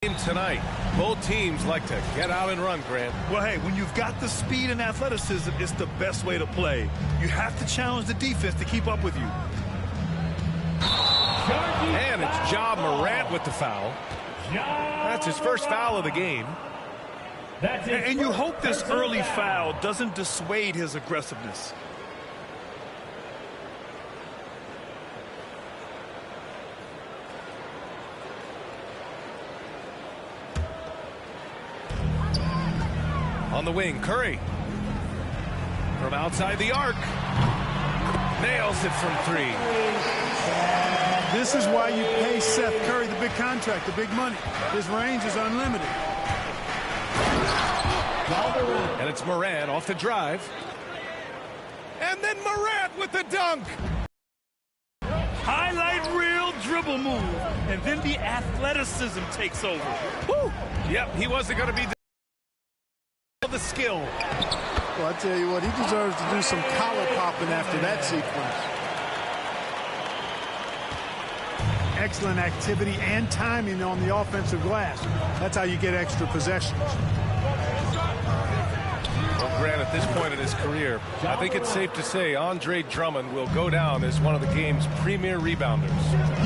Tonight, both teams like to get out and run, Grant. Well, hey, when you've got the speed and athleticism, it's the best way to play. You have to challenge the defense to keep up with you. And it's Ja Morant with the foul. That's his first foul of the game. And you hope this early foul doesn't dissuade his aggressiveness. On the wing, Curry. From outside the arc. Nails it from three. This is why you pay Seth Curry the big contract, the big money. His range is unlimited. And it's Morant off the drive. And then Morant with the dunk. Highlight reel dribble move. And then the athleticism takes over. Woo! Yep, he wasn't going to be the skill. Well, I tell you what, he deserves to do some collar popping after that sequence. Excellent activity and timing on the offensive glass. That's how you get extra possessions. Well, Grant, at this point in his career, I think it's safe to say Andre Drummond will go down as one of the game's premier rebounders.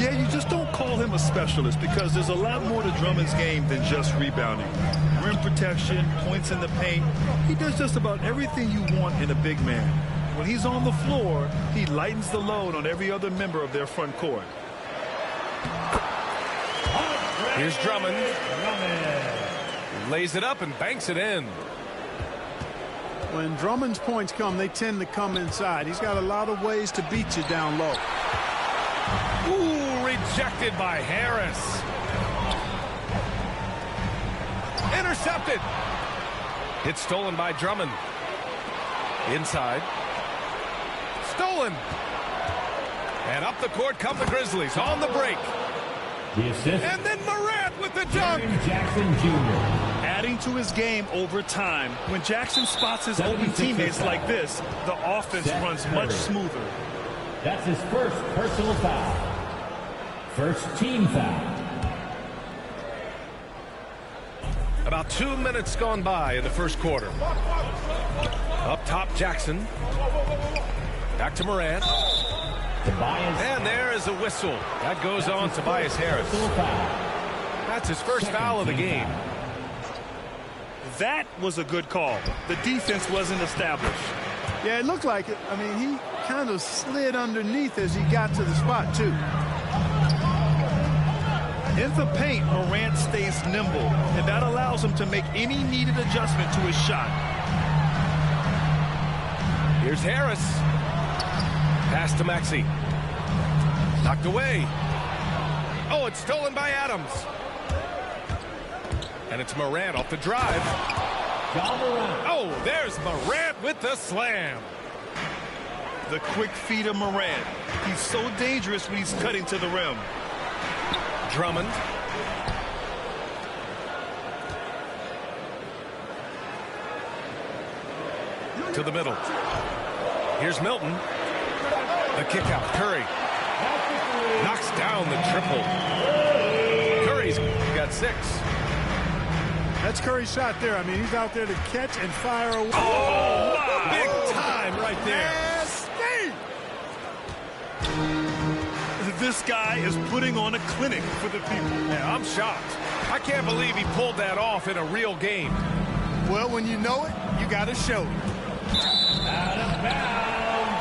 Yeah, you just don't call him a specialist because there's a lot more to Drummond's game than just rebounding. Rim protection, points in the paint. He does just about everything you want in a big man. When he's on the floor, he lightens the load on every other member of their front court. Here's Drummond. Lays it up and banks it in. When Drummond's points come, they tend to come inside. He's got a lot of ways to beat you down low. Ooh, rejected by Harris. Intercepted. It's stolen by Drummond. Inside. Stolen. And up the court come the Grizzlies on the break. The assist. And then Morant with the dunk. Jackson Jr. Adding to his game over time. When Jackson spots his open teammates like this, the offense runs much smoother. That's his first personal foul. First team foul. About 2 minutes gone by in the first quarter. Up top, Jackson. Back to Morant. And there is a whistle. That goes on Tobias Harris. That's his first foul of the game. That was a good call. The defense wasn't established. Yeah, it looked like it. I mean, he kind of slid underneath as he got to the spot, too. In the paint, Morant stays nimble, and that allows him to make any needed adjustment to his shot. Here's Harris. Pass to Maxey. Knocked away. Oh, it's stolen by Adams. And it's Morant off the drive. Oh, there's Morant with the slam. The quick feed of Morant. He's so dangerous when he's cutting to the rim. Drummond. To the middle. Here's Milton. The kick out. Curry. Knocks down the triple. Curry's got 6. That's Curry's shot there. I mean, he's out there to catch and fire away. Oh, wow. Big time right there. This guy is putting on a clinic for the people. Yeah, I'm shocked. I can't believe he pulled that off in a real game. Well, when you know it, you got to show it. Out of bounds.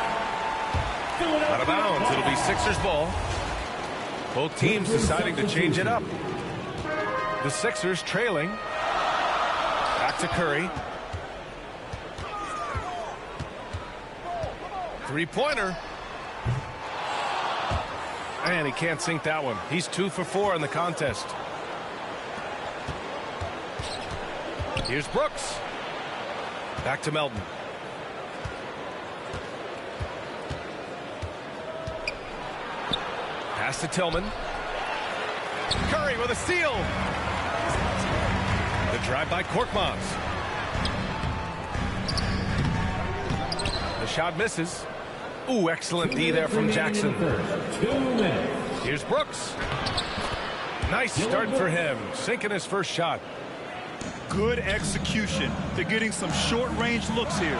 Out of bounds. It'll be Sixers ball. Both teams deciding to change it up. The Sixers trailing. Back to Curry. Three-pointer. And he can't sink that one. He's 2 for 4 in the contest. Here's Brooks. Back to Melton. Pass to Tillman. Curry with a steal. The drive by Korkmaz. The shot misses. Ooh, excellent D there from Jackson. Here's Brooks. Nice start for him, sinking his first shot. Good execution. They're getting some short-range looks here.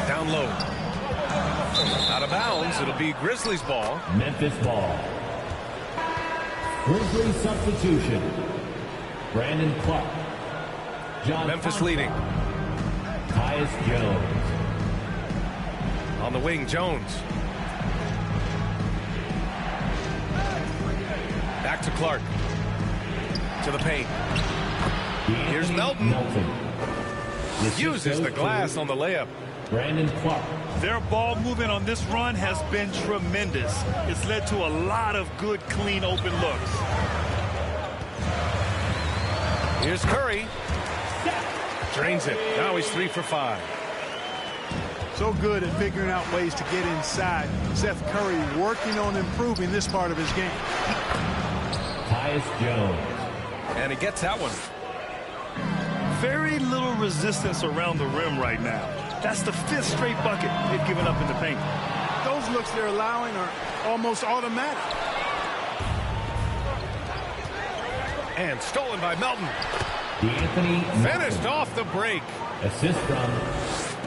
Down low. Out of bounds. It'll be Grizzlies ball. Memphis ball. Grizzlies substitution. Brandon Clark. John Memphis Thompson. leading. Tyus Jones. On the wing, Jones. Back to Clark. To the paint. Here's Melton. Uses the glass on the layup. Brandon Clark. Their ball movement on this run has been tremendous. It's led to a lot of good, clean, open looks. Here's Curry. Drains it. Now he's 3 for 5. So good at figuring out ways to get inside. Seth Curry working on improving this part of his game. Tyus Jones. And he gets that one. Very little resistance around the rim right now. That's the 5th straight bucket they've given up in the paint. Those looks they're allowing are almost automatic. And stolen by Melton. D'Anthony Finished Melton. off the break. Assist from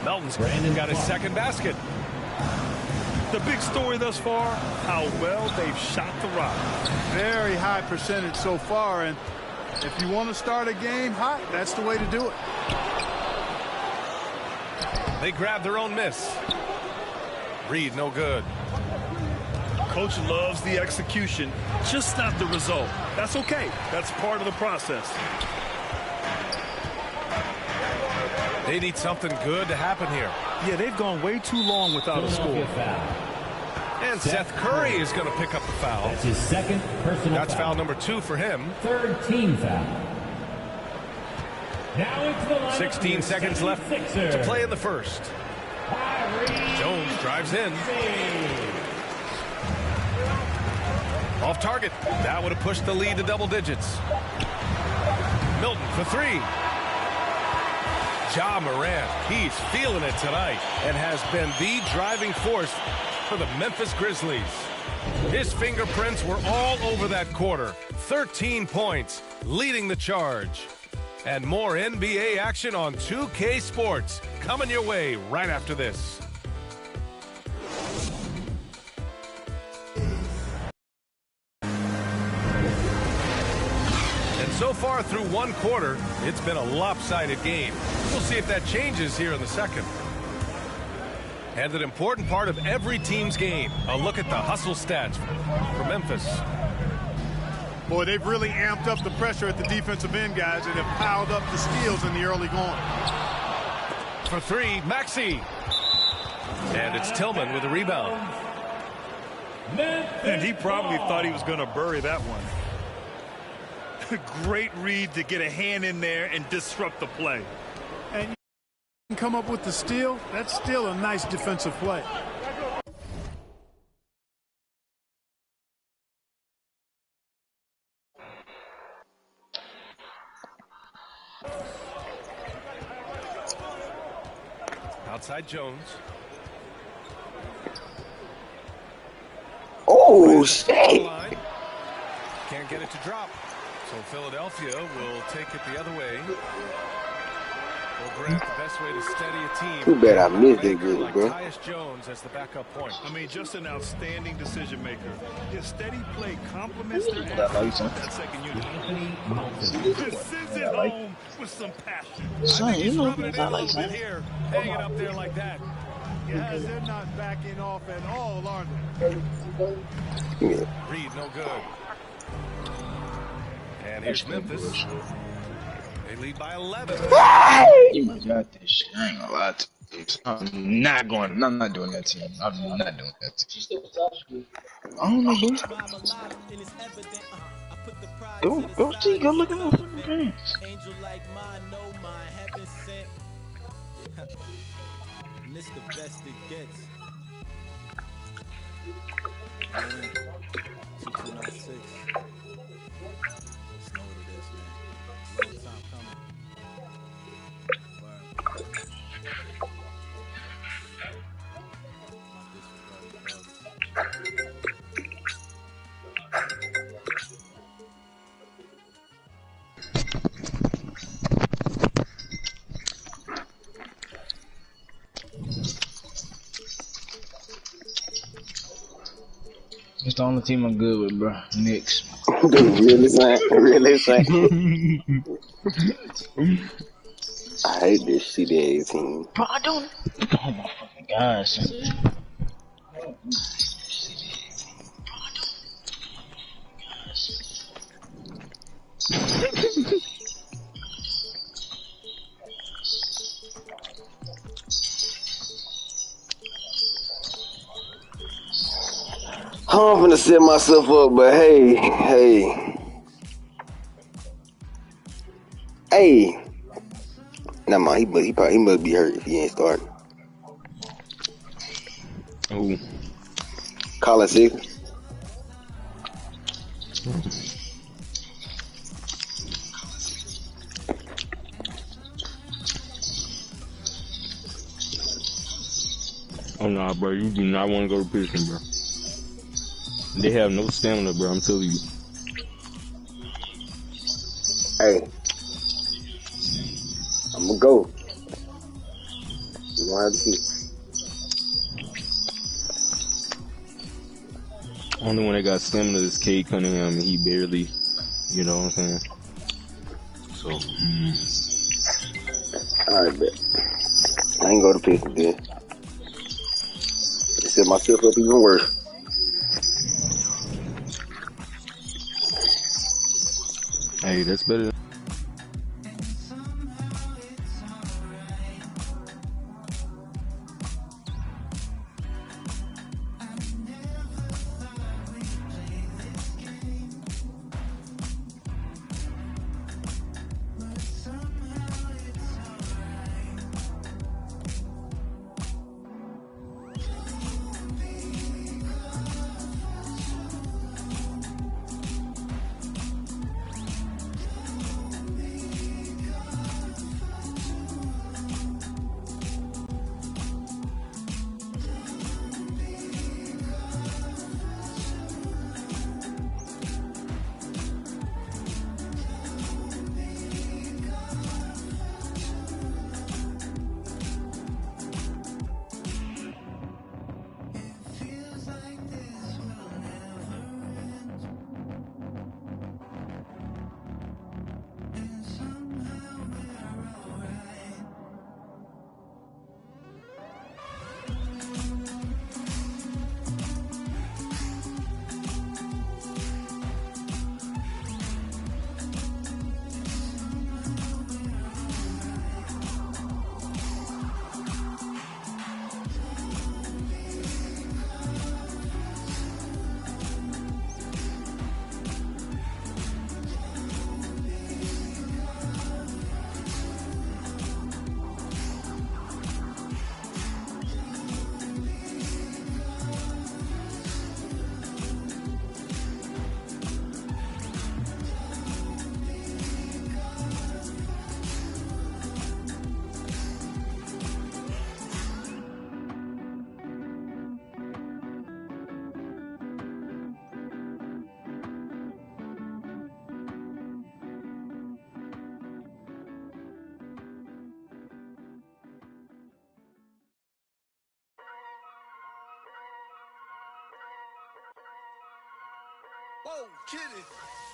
Melton's Brandon got his Clark. second basket. The big story thus far, how well they've shot the rock. Very high percentage so far, and if you want to start a game hot, that's the way to do it. They grab their own miss. Reed, no good. Coach loves the execution, just not the result. That's okay. That's part of the process. They need something good to happen here. Yeah, they've gone way too long without a score. Philadelphia foul. And Seth Curry is going to pick up the foul. That's his second personal That's foul number 2 for him. Third team foul. Now into the lineup 16 seconds left to play in the first. Jones drives in. Off target. That would have pushed the lead to double digits. Milton for 3. Ja Morant, he's feeling it tonight and has been the driving force for the Memphis Grizzlies. His fingerprints were all over that quarter. 13 points, leading the charge. And more NBA action on 2K Sports coming your way right after this. And so far through one quarter, it's been a lopsided game. We'll see if that changes here in the second. And an important part of every team's game, a look at the hustle stats for Memphis. Boy, they've really amped up the pressure at the defensive end, guys, and have piled up the steals in the early going. For 3, Maxey. And it's Tillman with a rebound. And he probably thought he was going to bury that one. Great read to get a hand in there and disrupt the play. And you can come up with the steal. That's still a nice defensive play. Outside Jones. Oh, shit. Can't get it to drop. So Philadelphia will take it the other way. Will grab the best way to steady a team. Too bad I missed that good, like bro. Tyus Jones as the backup point. I mean, just an outstanding decision maker. His steady play complements their What I like, son. that second unit. Anthony Melton. Just sends it home with some passion. Son, you know Rubbing what it I in a like, little bit son. here, hanging up there like that. Guys, they're not backing off at all, are they? Yeah. Reed, no good. And here's Memphis. They lead by 11. You might got this shit. I ain't gonna lie to you. I'm not doing that to you. I'm not doing that to you. I don't know, boo. Go see, go look at my fucking pants. Angel like mine, no mind, heaven sent. And this the best it gets. 2296. Just know what it is, man. Long time coming. Word. My disregard drugs. the only team I'm good with, bro. Knicks. Really saying? Really saying? I hate this shitty ass team. Bro, I don't. Oh my fucking gosh. I'm finna set myself up, but hey. Nah, man, he must be hurt if he ain't starting. Who? Colin Sexton. Oh nah, bro, you do not want to go to Pistons, bro. They have no stamina, bro. I'm telling you. Hey, I'm gonna go. You gonna have to see. Only one that got stamina is Cade Cunningham, and he barely, you know what I'm saying? So, Alright, bet. I ain't go to Pistons then. I set myself up even worse. hey, that's better than...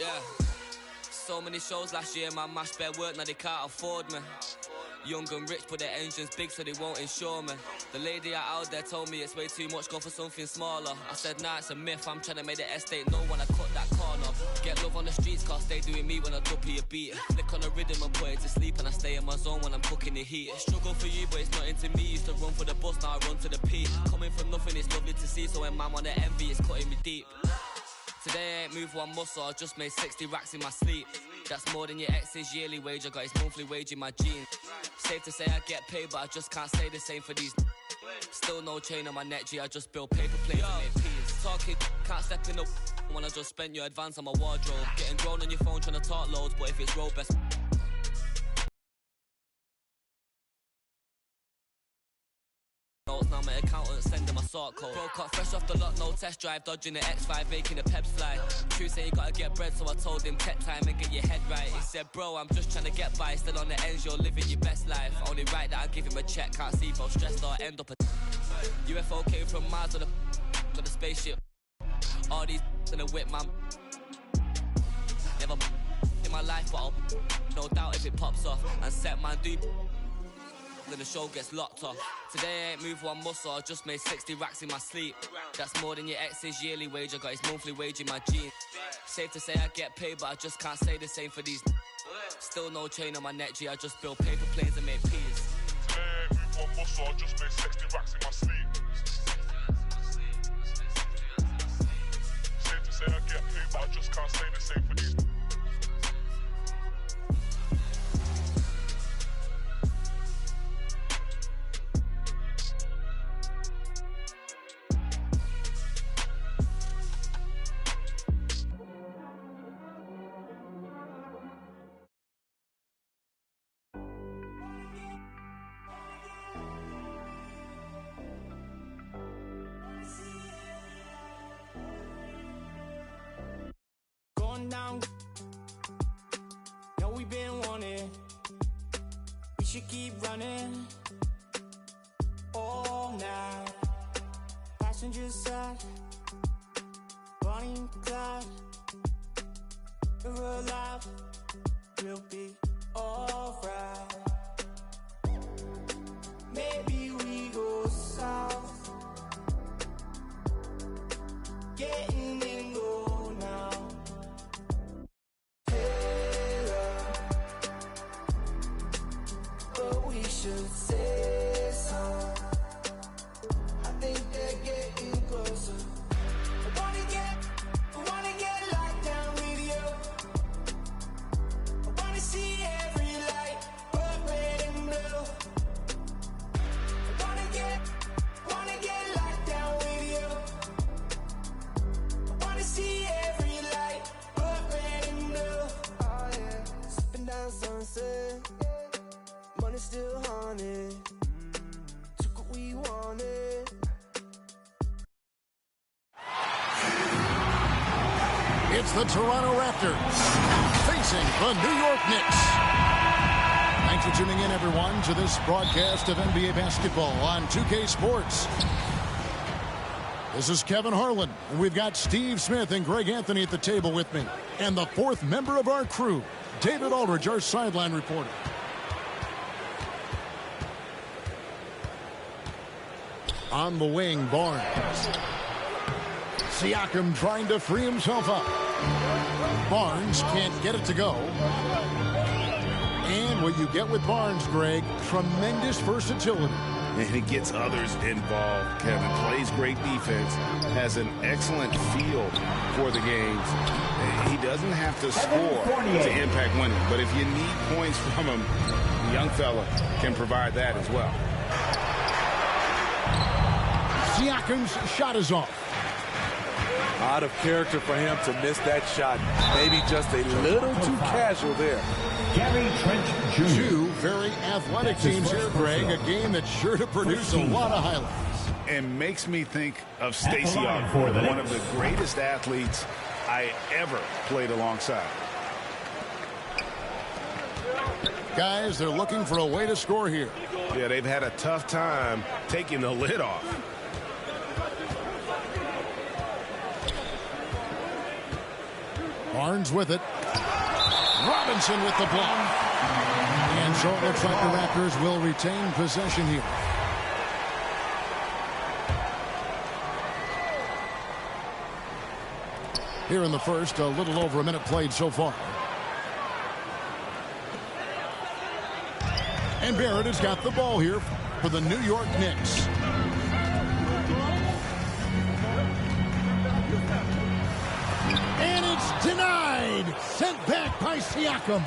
Yeah. So many shows last year, man, mashed bare work, now they can't afford me. Young and rich, but their engine's big, so they won't insure me. The lady out there told me it's way too much, go for something smaller. I said, nah, it's a myth, I'm trying to make the estate know when I cut that corner. Get love on the streets, cause they doing me when I duppy a beat. Flick on the rhythm and put it to sleep, and I stay in my zone when I'm cooking the heat. Struggle for you, but it's not into me. Used to run for the bus, now I run to the peak. Coming from nothing, it's lovely to see, so when man on the envy, it's cutting me deep. Today I ain't moved one muscle, I just made 60 racks in my sleep. That's more than your ex's yearly wage, I got his monthly wage in my jeans. Safe to say I get paid, but I just can't say the same for these. Still no chain on my neck, G, I just build paper planes and make peas. Talking, can't step in up when I just spent your advance on my wardrobe. Getting grown on your phone trying to talk loads, but if it's road best notes, now my accountant sending my sort code. Broke up fresh off the lot, no test drive, dodging the X5, making the peps fly. True say you gotta get bread, so I told him take time and get your head right. He said, bro, I'm just trying to get by, still on the ends, you're living your best life. Only right that I give him a check, can't see if I'm stressed or end up a UFO came from Mars or the spaceship. All these in the whip, man. Never in my life, but I'll no doubt if it pops off and set man do. Then the show gets locked off. Today I ain't moved one muscle, I just made 60 racks in my sleep. That's more than your ex's yearly wage, I got his monthly wage in my jeans. Safe to say I get paid, but I just can't say the same for these. Still no chain on my neck, G, I just build paper planes and make peas. Today I ain't moved one muscle, I just made 60 racks in my sleep. Safe to say I get paid, but I just can't say the same for these. Down. No, we've been wanting. We should keep running all night. Passengers side, Bonnie and Clyde. We're alive. We'll be alright. Maybe we go south. Getting in go now. Should say so. I think they're getting closer. I wanna get locked down with you. I wanna see every light, but red and blue. I wanna get locked down with you. I wanna see every light, but red and blue. Oh yeah, sipping down sunset. Money still haunted. Took what we wanted. It's the Toronto Raptors facing the New York Knicks. Thanks for tuning in, everyone, to this broadcast of NBA basketball on 2K Sports. This is Kevin Harlan, and we've got Steve Smith and Greg Anthony at the table with me. And the fourth member of our crew, David Aldridge, our sideline reporter. On the wing, Barnes. Siakam trying to free himself up. Barnes can't get it to go. And what you get with Barnes, Greg, tremendous versatility. And he gets others involved. Kevin plays great defense, has an excellent feel for the games. He doesn't have to score to impact winning, but if you need points from him, the young fella can provide that as well. Siakam's shot is off. Out of character for him to miss that shot. Maybe just a little too casual there. Gary Trent Jr. Two very athletic teams here, Greg. A game that's sure to produce a lot of highlights. And makes me think of Stacey Augmon, one of the greatest athletes I ever played alongside. Guys, they're looking for a way to score here. Yeah, they've had a tough time taking the lid off. Barnes with it. Robinson with the block. And so it looks like the Raptors will retain possession here. Here in the first, a little over a minute played so far. And Barrett has got the ball here for the New York Knicks. And it's denied. Sent back by Siakam.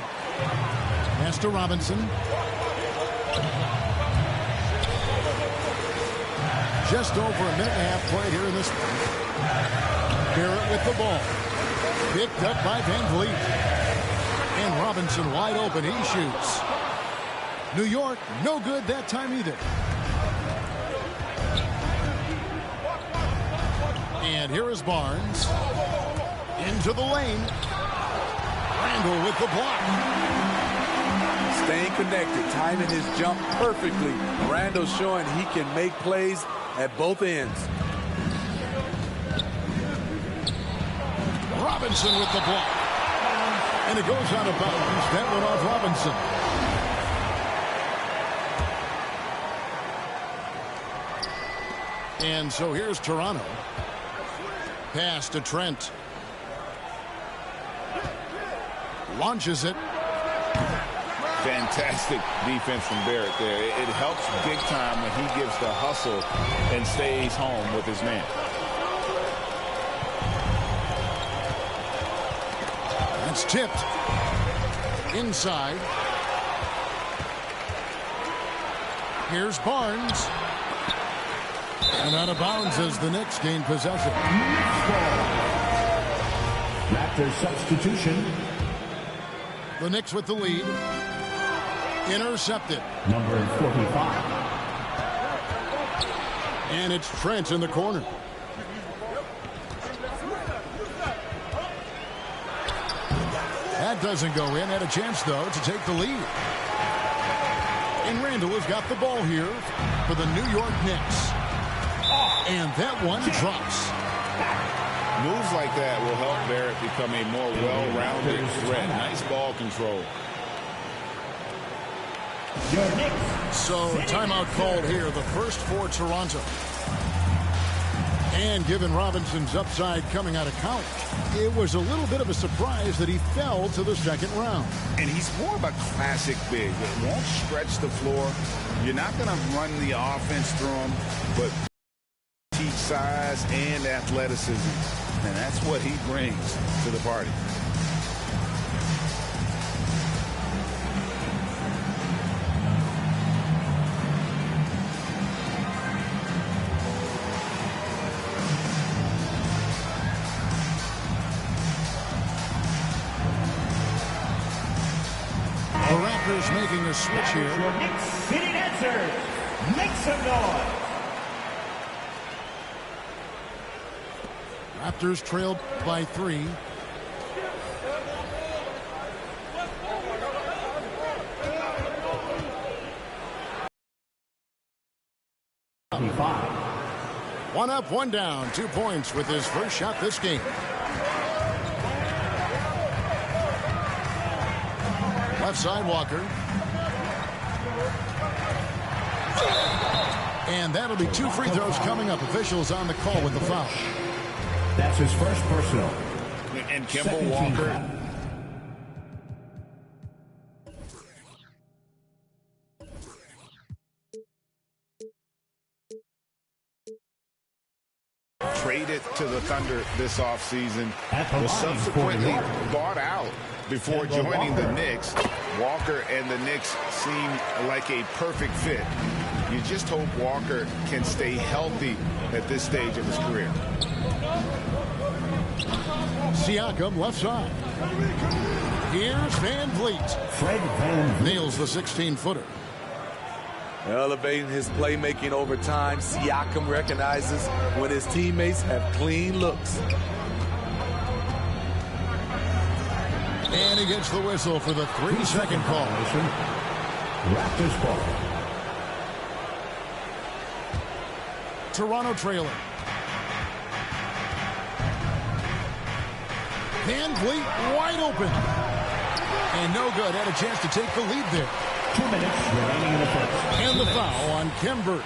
Pass to Robinson. Just over a minute and a half played here in this one. Barrett with the ball. Picked up by VanVleet. And Robinson wide open. He shoots. New York, no good that time either. And here is Barnes. Into the lane. Randall with the block. Staying connected, timing his jump perfectly. Randall showing he can make plays at both ends. Robinson with the block. And it goes out of bounds. That one off Robinson. And so here's Toronto. Pass to Trent. Launches it. Fantastic defense from Barrett there. It helps big time when he gives the hustle and stays home with his man. That's tipped. Inside. Here's Barnes. And out of bounds as the Knicks gain possession. Raptors substitution. The Knicks with the lead. Intercepted. Number 45. And it's Trent in the corner. That doesn't go in. Had a chance, though, to take the lead. And Randall has got the ball here for the New York Knicks. And that one drops. Moves like that will help Barrett become a more well-rounded threat. Nice ball control. So, timeout called here, the first for Toronto. And given Robinson's upside coming out of college, it was a little bit of a surprise that he fell to the second round. And he's more of a classic big. It won't stretch the floor. You're not going to run the offense through him, but teach size and athleticism. And that's what he brings to the party. Making a switch here. Your Knicks City Dancers, make some noise. Raptors trailed by 3. One up, one down. 2 points with his first shot this game. Left side, Walker. And that'll be 2 free throws coming up. Officials on the call with the foul. That's his first personal. And Kemba Walker. Traded to the Thunder this offseason. Was subsequently bought out before joining the Knicks. Walker and the Knicks seem like a perfect fit. You just hope Walker can stay healthy at this stage of his career. Siakam left side. Here's Van Vliet. Fred Van Vliet nails the 16-footer. Elevating his playmaking over time, Siakam recognizes when his teammates have clean looks. And he gets the whistle for the 3-second call. Raptors ball. Toronto trailing. Van Vliet wide open. And no good. Had a chance to take the lead there. 2 minutes remaining in the first. And the foul on Khem Birch.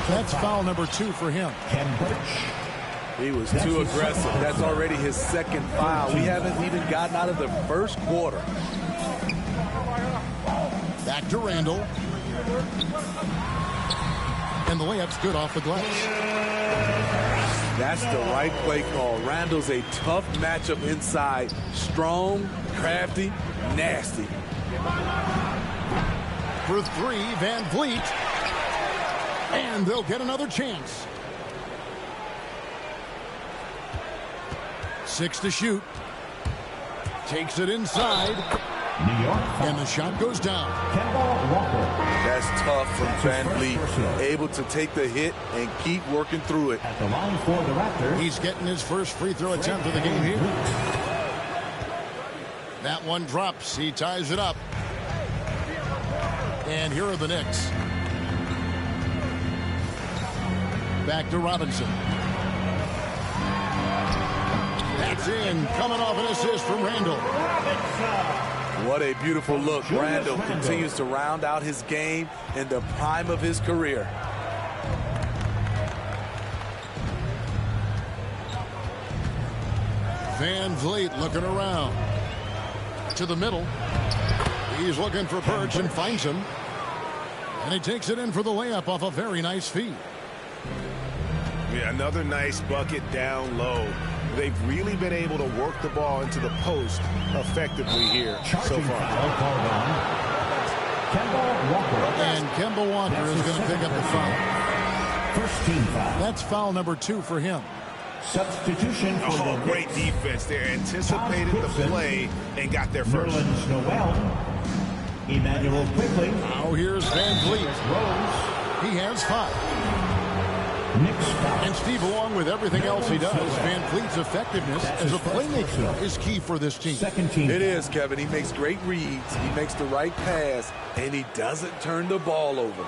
That's foul number 2 for him. Khem Birch. He was too aggressive. That's already his second foul. We haven't even gotten out of the first quarter. Back to Randall. And the layup's good off the glass. That's the right play call. Randall's a tough matchup inside. Strong, crafty, nasty. For 3, Van Vliet. And they'll get another chance. 6 to shoot. Takes it inside. New York. And the shot goes down. Kemba Walker. That's tough from Van Vliet. Able to take the hit and keep working through it. At the line for the Raptors. He's getting his first free throw attempt of the game here. That one drops. He ties it up. And here are the Knicks. Back to Robinson. That It's in, coming off an assist from Randall. What a beautiful look. Randall continues to round out his game in the prime of his career. Van Vliet looking around. To the middle. He's looking for Birch and finds him. And he takes it in for the layup off a very nice feed. Yeah, another nice bucket down low. They've really been able to work the ball into the post effectively here so far. And Kemba Walker is going to pick up the foul. First team foul. That's foul number 2 for him. Substitution for the great defense there. Anticipated the play and got there first. Nerlens Noel. Emmanuel quickly. Now here's Van Vliet. He has 5. And Steve, along with everything else he does, Van Vliet's effectiveness as a playmaker is key for this team. It is, Kevin. He makes great reads. He makes the right pass, and he doesn't turn the ball over.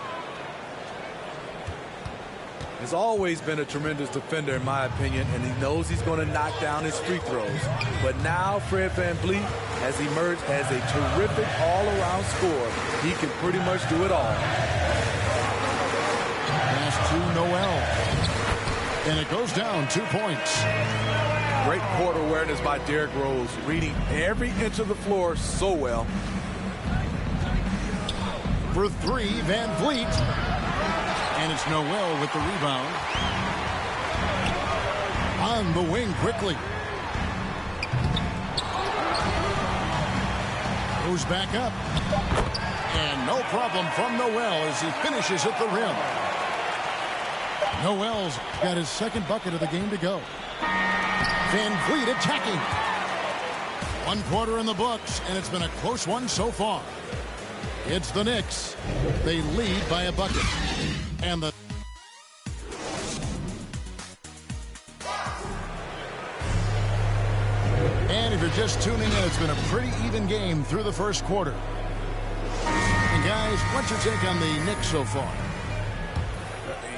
He's always been a tremendous defender, in my opinion, and he knows he's going to knock down his free throws. But now Fred VanVleet has emerged as a terrific all-around scorer. He can pretty much do it all. Pass to Noel. And it goes down 2 points. Great court awareness by Derrick Rose, reading every inch of the floor so well. For 3, Van Vliet. And it's Noel with the rebound. On the wing quickly. Goes back up. And no problem from Noel as he finishes at the rim. Noel's got his second bucket of the game to go. Van Vliet attacking. 1 quarter in the books, and it's been a close one so far. It's the Knicks. They lead by a bucket. And the And if you're just tuning in, it's been a pretty even game through the first quarter. And guys, what's your take on the Knicks so far?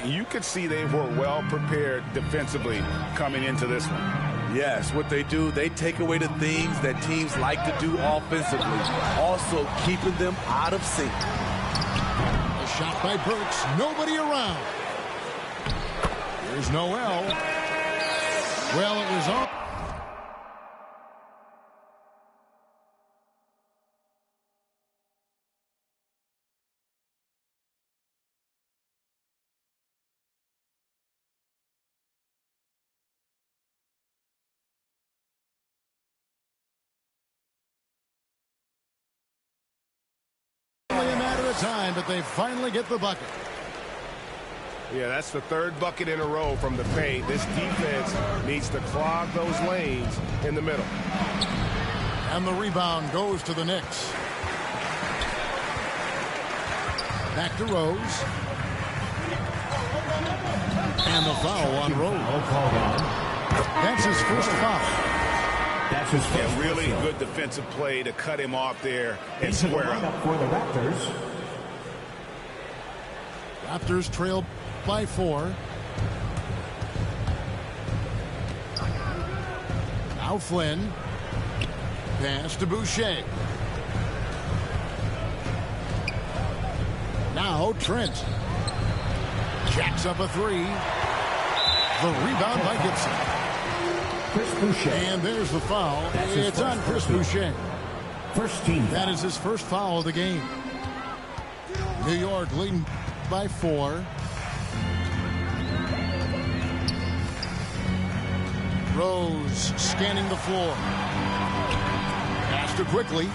You could see they were well prepared defensively coming into this one. Yes, what they do, they take away the things that teams like to do offensively, also keeping them out of sync. A shot by Burks, nobody around. Here's Noel. Well, it was on. Only a matter of time, but they finally get the bucket. Yeah, that's the 3rd bucket in a row from the paint. This defense needs to clog those lanes in the middle. And the rebound goes to the Knicks. Back to Rose. And the foul on Rose. That's his first foul. That's his first. Yeah, really good defensive play to cut him off there and square up. For the Raptors. Raptors trail by 4. Now Flynn. Pass to Boucher. Now Trent. Jacks up a 3. The rebound by Gibson. Chris Boucher. And there's the foul. It's on Chris Boucher. First team. That is his first foul of the game. New York leading by 4. Rose scanning the floor. Pass to quickly.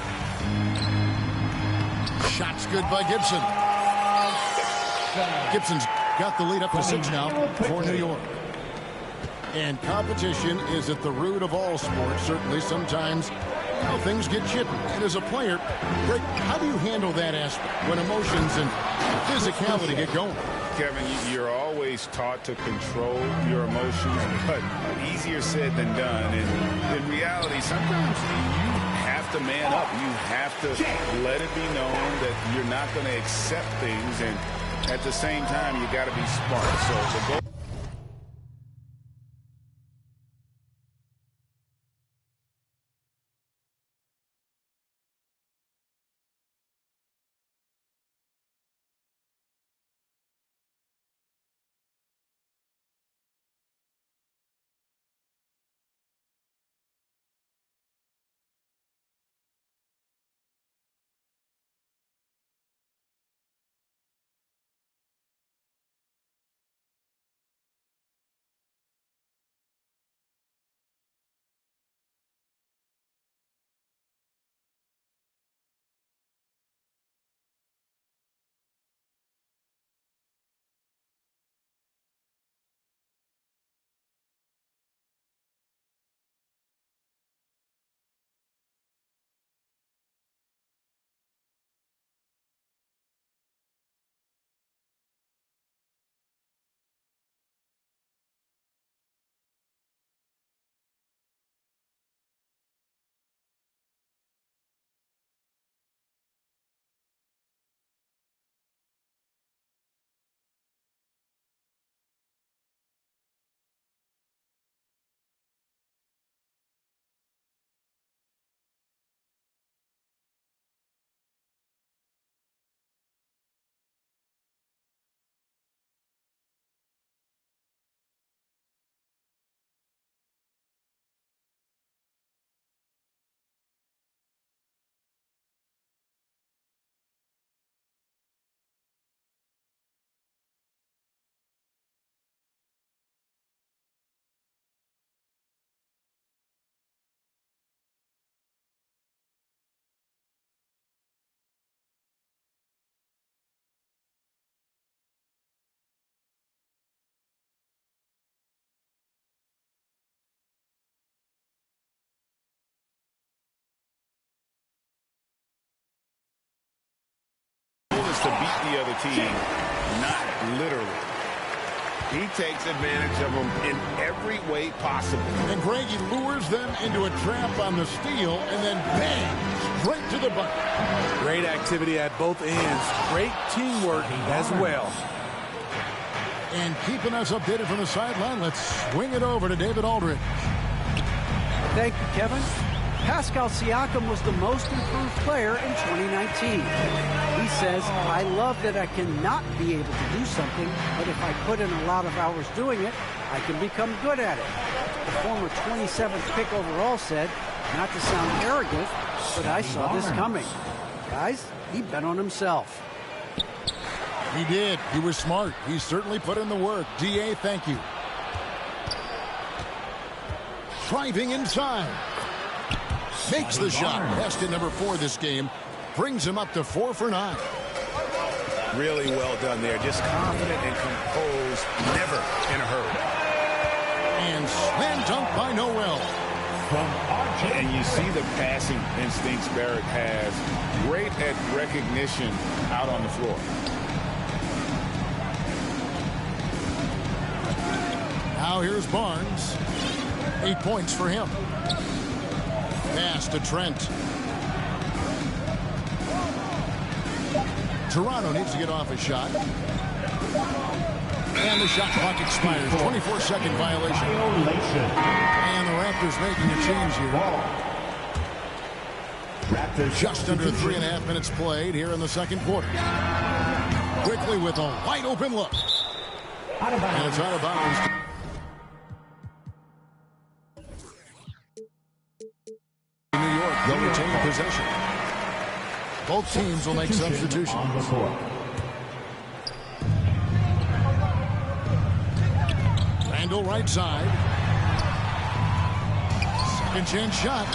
Shots good by Gibson. Gibson's got the lead up to 6 now for New York. And competition is at the root of all sports. Certainly sometimes things get chippy. And as a player, Greg, how do you handle that aspect when emotions and physicality get going? Kevin, you're always taught to control your emotions, but easier said than done. And in reality, sometimes you have to man up. You have to let it be known that you're not going to accept things. And at the same time, you got to be smart. So the goal the other team, not literally. He takes advantage of them in every way possible. And Greg, he lures them into a trap on the steal and then bang, straight to the bucket. Great activity at both ends. Great teamwork as well. And keeping us updated from the sideline, let's swing it over to David Aldridge. Thank you, Kevin. Pascal Siakam was the most improved player in 2019. He says, I love that I cannot be able to do something, but if I put in a lot of hours doing it, I can become good at it. The former 27th pick overall said, not to sound arrogant, but I saw this coming. Guys, he bet on himself. He did. He was smart. He certainly put in the work. D.A., thank you. Driving inside. Makes the shot. Best at number 4 this game. Brings him up to 4 for 9. Really well done there. Just confident and composed. Never in a hurry. And slam dunk by Noel. And you see the passing instincts Barrett has. Great at recognition out on the floor. Now here's Barnes. 8 points for him. Pass to Trent. Toronto needs to get off a shot. And the shot clock expires. 24-second violation. And the Raptors making a change here. Just under 3.5 minutes played here in the second quarter. Quickly with a wide open look. And it's out of bounds. New York, they'll retain possession. Both teams will make substitutions. Randall right side. Second chance shot.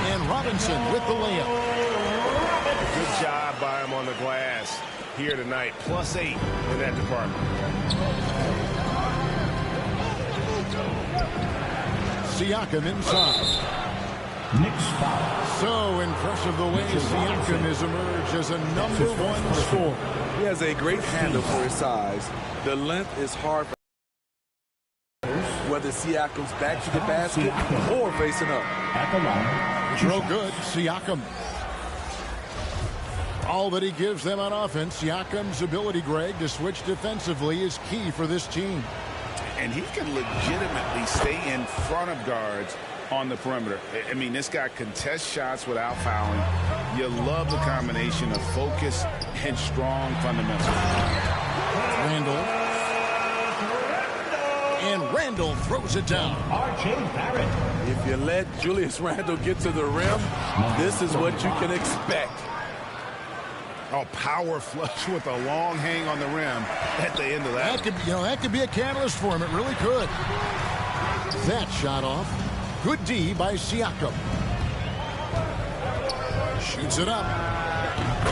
And Robinson with the layup. Good job by him on the glass here tonight. +8 in that department. Siakam inside. So impressive the way Siakam has emerged as a #1 scorer. He has a great handle for his size. The length is hard for whether Siakam's back to the basket or facing up. Real good, Siakam. All that he gives them on offense, Siakam's ability, Greg, to switch defensively is key for this team. And he can legitimately stay in front of guards on the perimeter. I mean, this guy contests shots without fouling. You love the combination of focus and strong fundamentals. Randall. And Randall throws it down. If you let Julius Randle get to the rim, this is what you can expect. Oh, power flush with a long hang on the rim at the end of that. That could be a catalyst for him. It really could. That shot off. Good D by Siakam. Shoots it up.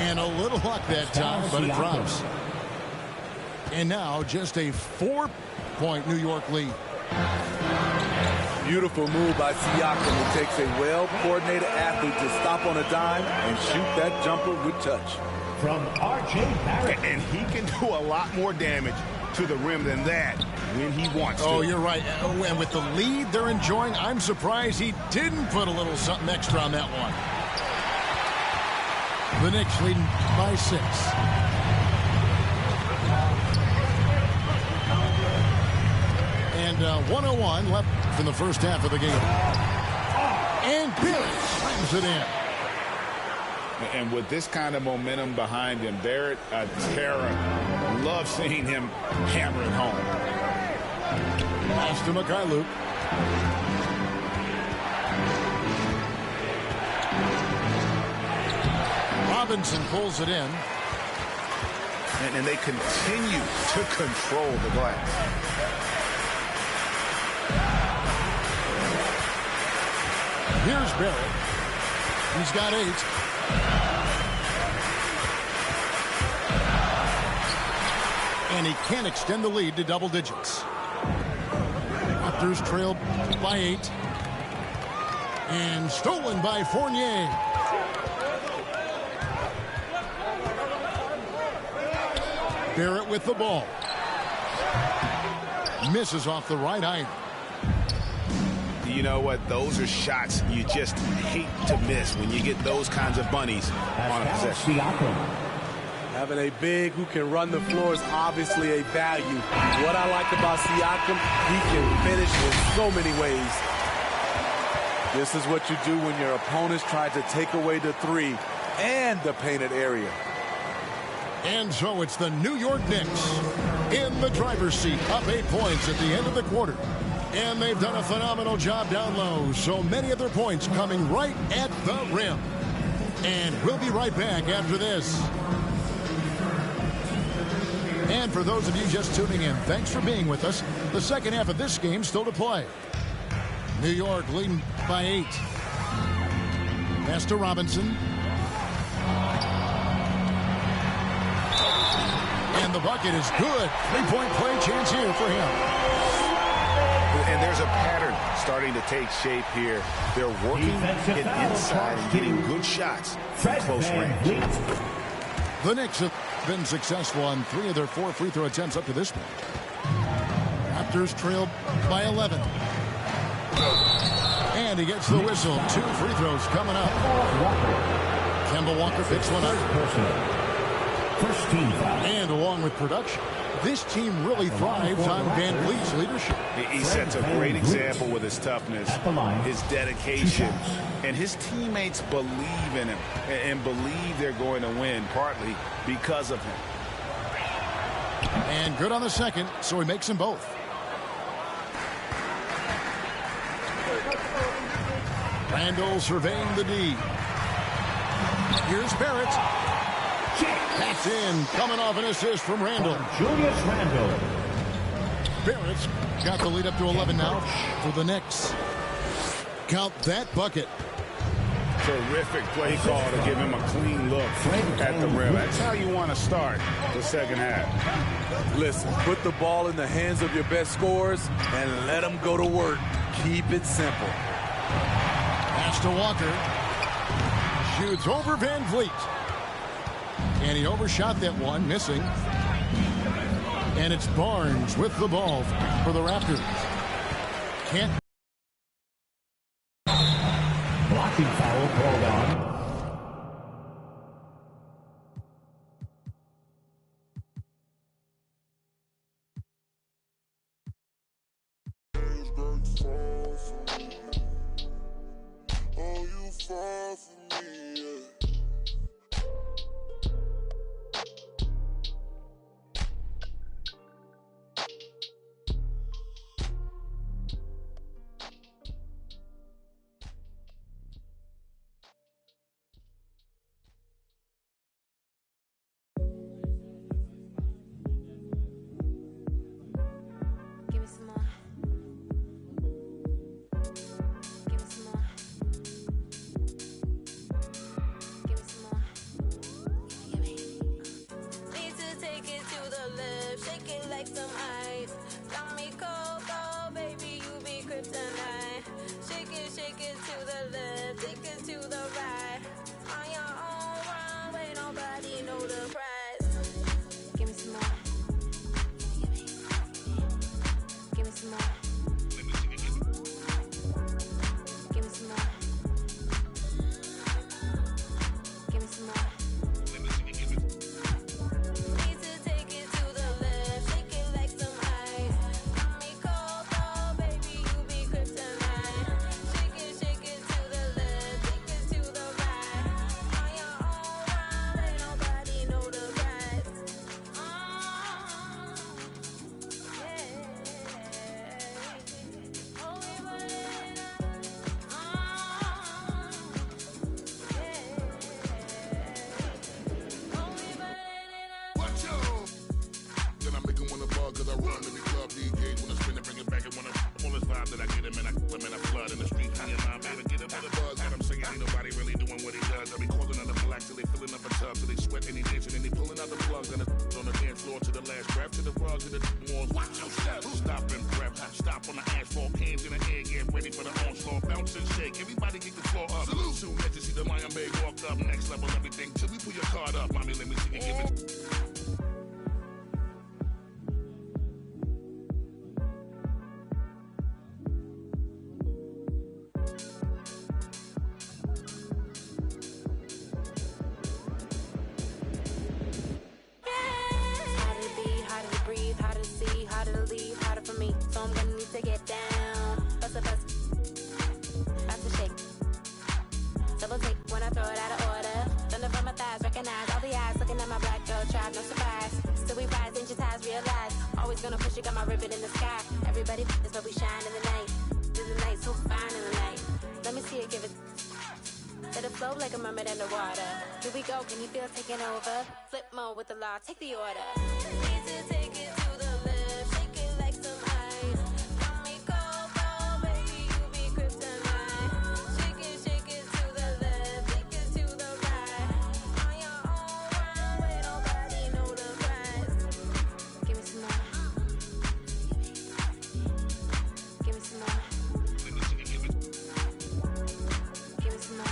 And a little luck that time, but it drops. And now just a 4-point New York lead. Beautiful move by Siakam. It takes a well-coordinated athlete to stop on a dime and shoot that jumper with touch. From R.J. Barrett. And he can do a lot more damage to the rim than that when he wants to. Oh, you're right. And with the lead they're enjoying, I'm surprised he didn't put a little something extra on that one. The Knicks leading by 6. And 101 left from the first half of the game. And Barrett slams it in. And with this kind of momentum behind him, Barrett, a terror. Love seeing him hammer it home. Pass to Mikhailuk. Robinson pulls it in. And they continue to control the glass. Here's Barrett. He's got 8. And he can't extend the lead to double digits. Raptors trailed by 8. And stolen by Fournier. Barrett with the ball. Misses off the right iron. You know what? Those are shots you just hate to miss when you get those kinds of bunnies on a possession. Having a big who can run the floor is obviously a value. What I like about Siakam, he can finish in so many ways. This is what you do when your opponents try to take away the three and the painted area. And so it's the New York Knicks in the driver's seat, up 8 points at the end of the quarter. And they've done a phenomenal job down low, so many of their points coming right at the rim. And we'll be right back after this. And for those of you just tuning in, thanks for being with us. The second half of this game still to play. New York leading by 8. Pass to Robinson. And the bucket is good. 3-point play chance here for him. And there's a pattern starting to take shape here. They're working it inside and getting good shots from close range. The Knicks have been successful on 3 of their 4 free throw attempts up to this point. Raptors trail by 11. And he gets the whistle. 2 free throws coming up. Kemba Walker picks one up. First team foul. And along with production, this team really thrives on Van Vliet's leadership. He sets a great example with his toughness, his dedication, and his teammates believe in him and believe they're going to win, partly because of him. And good on the second, so he makes them both. Randall surveying the D. Here's Barrett. That's in, coming off an assist from Randall. Julius Randall. Barrett's got the lead up to 11 now for the Knicks. Count that bucket. Terrific play call to give him a clean look at the rim. That's how you want to start the second half. Listen, put the ball in the hands of your best scorers and let them go to work. Keep it simple. Pass to Walker. Shoots over Van Vliet. And he overshot that one, missing. And it's Barnes with the ball for the Raptors. Can't. Blocking foul called on. It's gonna push it, got my ribbon in the sky. Everybody is but we shine in the night. Do the night so fine in the night. Let me see it, give it. Let it flow like a mermaid underwater. Here we go, can you feel taking over? Flip mode with the law, take the order. Need to take it to the left, shake it like some ice. Call me cold, baby, you be kryptonite. Shake it to the left, take it to the right. On your own runway, nobody know the price. Give me some more. Give me some more. Give me some more.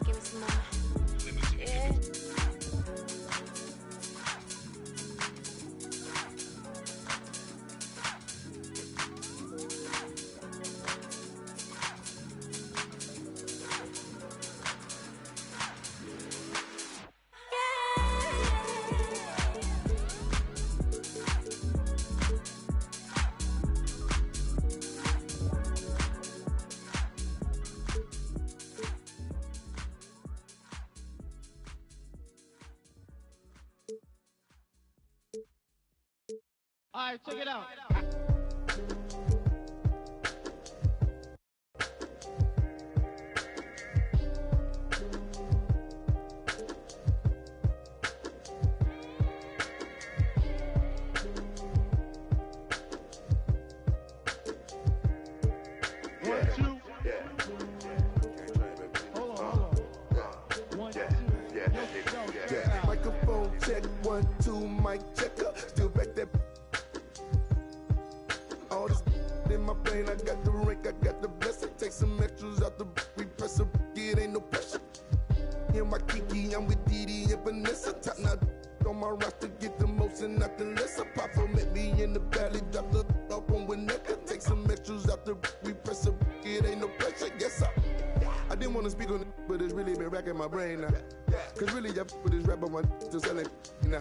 Give me some more. Yeah. All right, check it out. Microphone check, 1, 2, mic checker. Still back that. All this in my brain, I got the rank, I got the blessing. Take some extras out the we press a it ain't no pressure. Hear my Kiki, I'm with Didi and Vanessa. Top now on my roster, get the most and not the lesser. Papa met me in the valley, drop the up on Winnetka. Take some extras out the we press a it ain't no pressure. Yes, I didn't want to speak on it, but it's really been racking my brain now. Cause really, I with this rap on my to sell it now.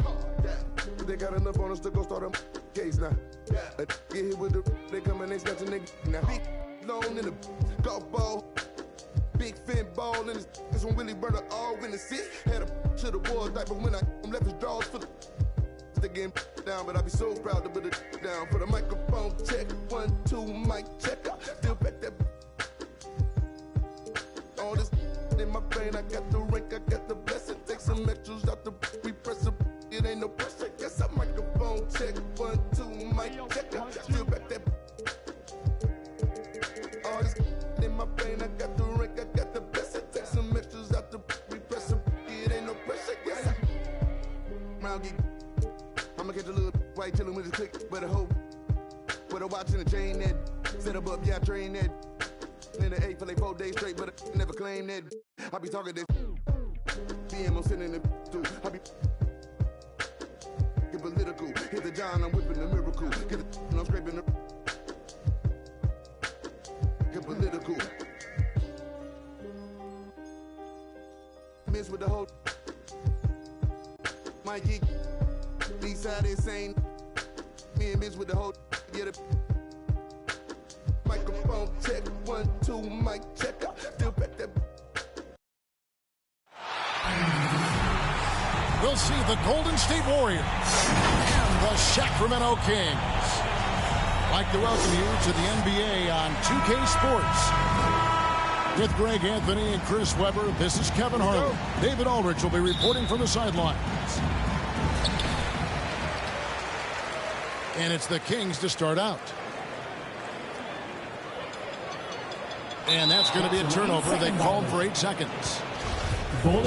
They got enough on us to go start a case now. Get hit with the, they come and they snatch a nigga now. Big loan in the golf ball. Big fin ball in this. This one really burned all in the seat. Had a to the wall diaper when I left his drawers for the. They getting down, but I be so proud to put it down. For the microphone check, 1, 2, mic check. Still back that. All this in my brain, I got the rank, I got the blessing. Take some extras out the we press a it ain't no pressure. Guess I microphone check, 1, 2, mic check. Still back that. All this in my brain, I got the rank, I got the blessing. Take some extras out the we press a it ain't no pressure. Yes, round geek. I'ma catch a little white chillin' with his click, but a hoe. With a watch and a chain that set up, yeah, I train that. In the 8 for like 4 days straight, but I never claim that. I be talking this. BM, I'm sitting in the dude. I be get political. Hit the John, I'm whipping the miracle. Get the I'm scraping the get political. Miss with the whole Mikey. East side insane. Me and Miss with the whole get it. Microphone check, 1, 2, mic check. Still back that. We'll see the Golden State Warriors and the Sacramento Kings. I'd like to welcome you to the NBA on 2K Sports. With Greg Anthony and Chris Webber, this is Kevin Harlan. David Aldridge will be reporting from the sidelines. And it's the Kings to start out. And that's going to be a turnover. They called for 8 seconds.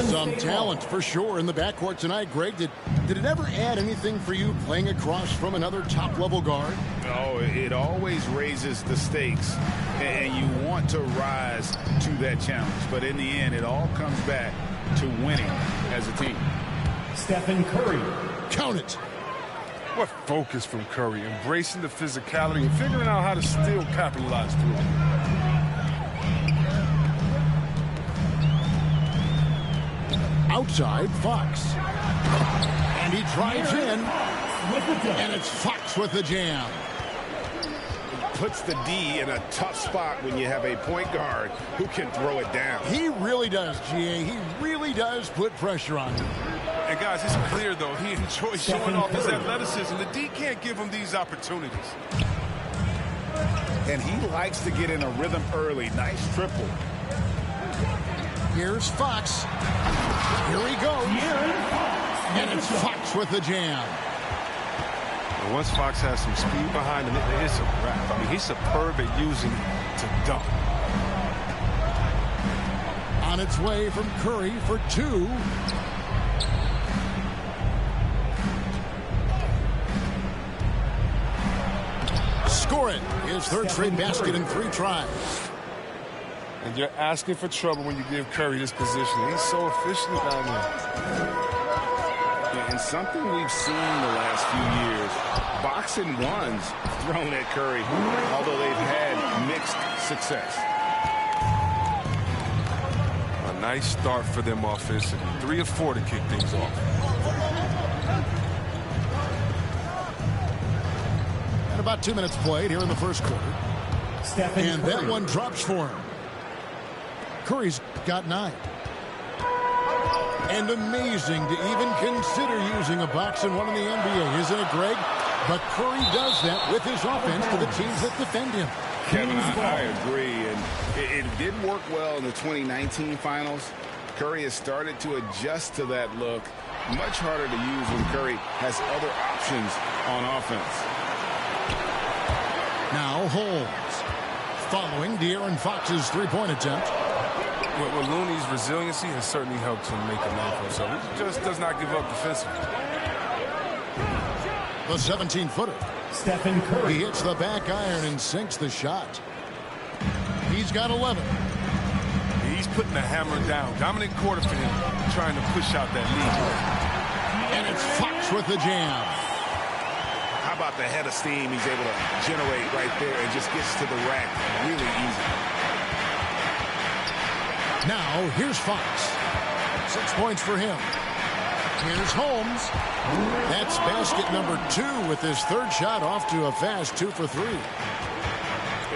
Some talent for sure in the backcourt tonight. Greg, did it ever add anything for you playing across from another top-level guard? Oh, it always raises the stakes, and you want to rise to that challenge. But in the end, it all comes back to winning as a team. Stephen Curry. Count it. What focus from Curry, embracing the physicality and figuring out how to still capitalize through it. Outside, Fox. And he drives in. And it's Fox with the jam. Puts the D in a tough spot when you have a point guard who can throw it down. He really does, GA. He really does put pressure on him. And guys, it's clear, though, he enjoys showing off his athleticism. The D can't give him these opportunities. And he likes to get in a rhythm early. Nice triple. Here's Fox. Here he goes. And it's Fox with the jam. And once Fox has some speed behind him, it's a wrap. I mean, he's superb at using it to dunk. On its way from Curry for 2. Score it. His third straight basket in 3 tries. And you're asking for trouble when you give Curry this position. He's so efficient down there. Yeah, and something we've seen the last few years, boxing ones thrown at Curry, although they've had mixed success. A nice start for them offensively. 3 of 4 to kick things off. And about 2 minutes played here in the first quarter. And that one drops for him. Curry's got 9. And amazing to even consider using a boxing one in the NBA, isn't it, Greg? But Curry does that with his offense to the teams that defend him. Kevin, I agree. And it didn't work well in the 2019 finals. Curry has started to adjust to that look. Much harder to use when Curry has other options on offense. Now Holmes. Following De'Aaron Fox's three-point attempt. Well, Looney's resiliency has certainly helped him make a name for himself. He just does not give up defensively. The 17-footer. Stephen Curry. He hits the back iron and sinks the shot. He's got 11. He's putting the hammer down. Dominant quarter for him, trying to push out that lead. And it's Fox with the jam. How about the head of steam he's able to generate right there and just gets to the rack really easy. Now, here's Fox. 6 points for him. Here's Holmes. That's basket number 2 with his third shot off to a fast 2 for 3.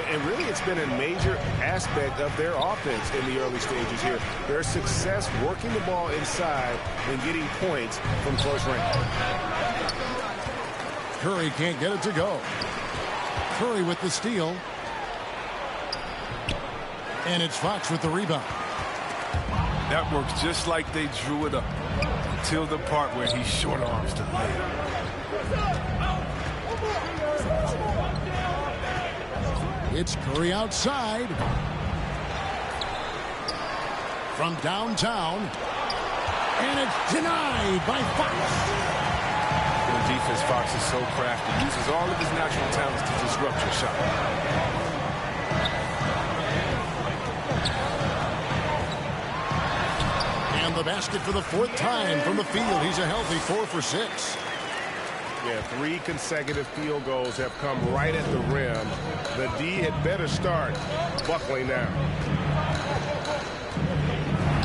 And really, it's been a major aspect of their offense in the early stages here. Their success working the ball inside and getting points from close range. Curry can't get it to go. Curry with the steal. And it's Fox with the rebound. That works just like they drew it up until the part where he short arms the layup. It's Curry outside. From downtown. And it's denied by Fox. The defense, Fox is so crafty. He uses all of his natural talents to disrupt your shot. And the basket for the 4th time from the field. He's a healthy 4 for 6. Yeah, 3 consecutive field goals have come right at the rim. The D had better start buckling down.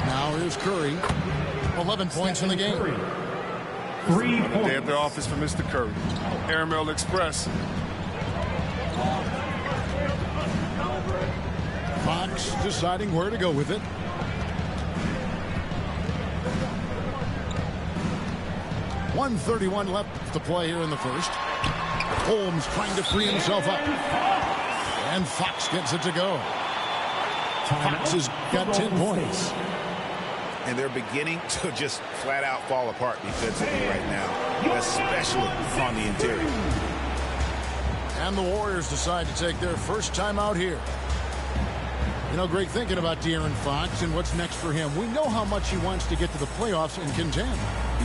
Now here's Curry. 11 points in the game. 3 points. Day at the office for Mr. Curry. Airmail Express. Fox deciding where to go with it. .131 left to play here in the first. Holmes trying to free himself up. And Fox gets it to go. Fox has got 10 points. And they're beginning to just flat out fall apart defensively right now, especially on the interior. And the Warriors decide to take their first time out here. You know, Greg, thinking about De'Aaron Fox and what's next for him, we know how much he wants to get to the playoffs and contend.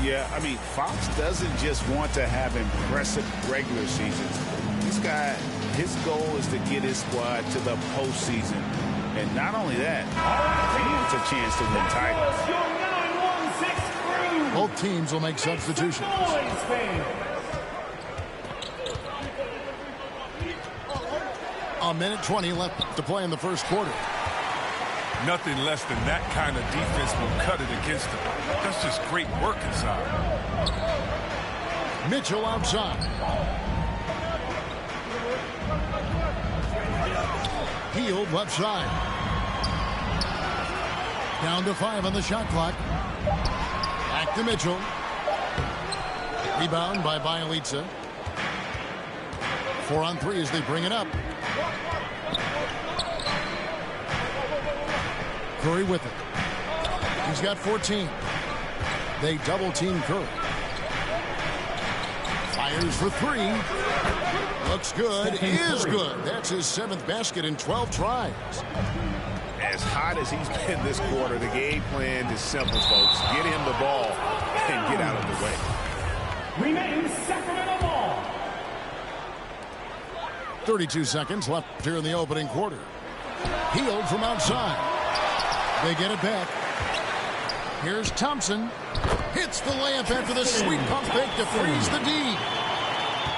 Yeah, I mean, Fox doesn't just want to have impressive regular seasons. This guy, his goal is to get his squad to the postseason. And not only that, he wants a chance to win titles. Both teams will make substitutions. A minute 20 left to play in the first quarter. Nothing less than that kind of defense will cut it against them. That's just great work inside. Mitchell outside. Hield left side. Down to 5 on the shot clock. Back to Mitchell. Rebound by Bielitsa. 4 on 3 as they bring it up. Curry with it. He's got 14. They double team Curry. Fires for 3. Looks good. Is good. That's his 7th basket in 12 tries. As hot as he's been this quarter, the game plan is simple, folks. Get him the ball and get out of the way. Remains Sacramento ball. 32 seconds left here in the opening quarter. Healed from outside. They get it back. Here's Thompson. Hits the layup after the sweet pump fake to freeze the D.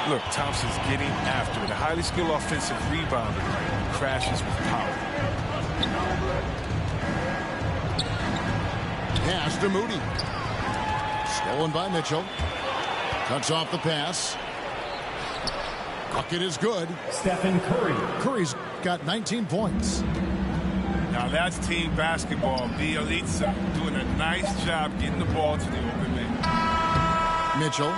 Look, Thompson's getting after it. A highly skilled offensive rebounder. Crashes with power. Pass to Moody. Stolen by Mitchell. Cuts off the pass. Bucket is good. Stephen Curry. Curry's got 19 points. Now that's team basketball. Bielitsa doing a nice job getting the ball to the open man. Mitchell.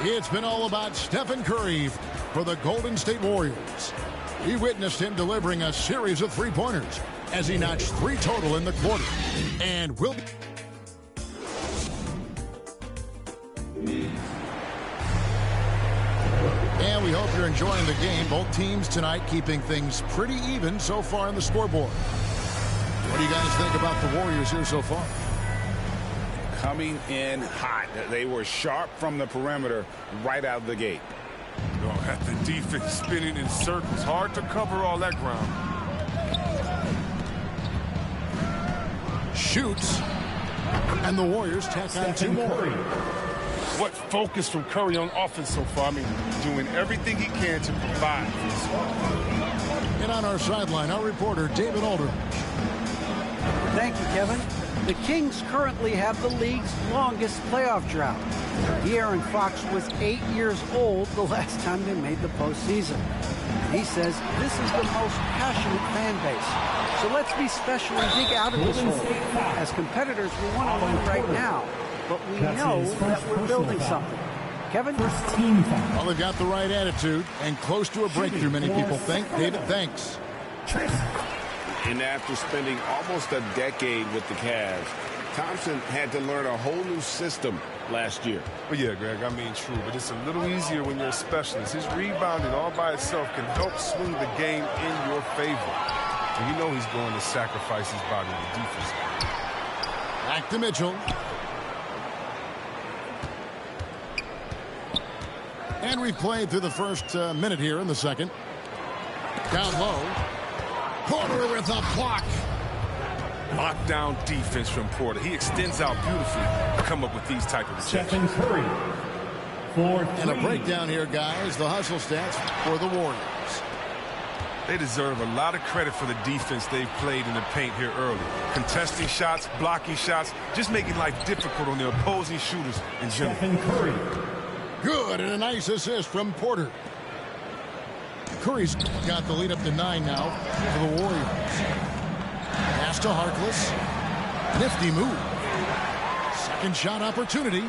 It's been all about Stephen Curry for the Golden State Warriors. We witnessed him delivering a series of three-pointers as he notched 3 total in the quarter. And will be... And we hope you're enjoying the game. Both teams tonight keeping things pretty even so far on the scoreboard. What do you guys think about the Warriors here so far? Coming in hot. They were sharp from the perimeter right out of the gate. At the defense spinning in circles. Hard to cover all that ground. Shoots. And the Warriors tack on 2 more. What focus from Curry on offense so far. I mean, doing everything he can to provide for the squad. And on our sideline, our reporter, David Aldridge. Thank you, Kevin. The Kings currently have the league's longest playoff drought. De'Aaron Fox was 8 years old the last time they made the postseason. He says this is the most passionate fan base. So let's be special and dig out of this hole. As competitors, we want to win right now, but we know that we're building something. Kevin? Well, they've got the right attitude and close to a breakthrough, many people think. David, thanks. And after spending almost a decade with the Cavs, Thompson had to learn a whole new system last year. Well, yeah, Greg, I mean, true, but it's a little easier when you're a specialist. His rebounding all by itself can help swing the game in your favor. And you know he's going to sacrifice his body to defense. Back to Mitchell. And we've played through the first minute here in the second. Down low. Porter with a block. Lockdown defense from Porter. He extends out beautifully to come up with these type of rejections. Stephen Curry. And a breakdown here, guys. The hustle stats for the Warriors. They deserve a lot of credit for the defense they've played in the paint here early. Contesting shots, blocking shots, just making life difficult on the opposing shooters in general. Stephen Curry. Good, and a nice assist from Porter. Curry's got the lead up to 9 now for the Warriors. Pass to Harkless. Nifty move. Second shot opportunity.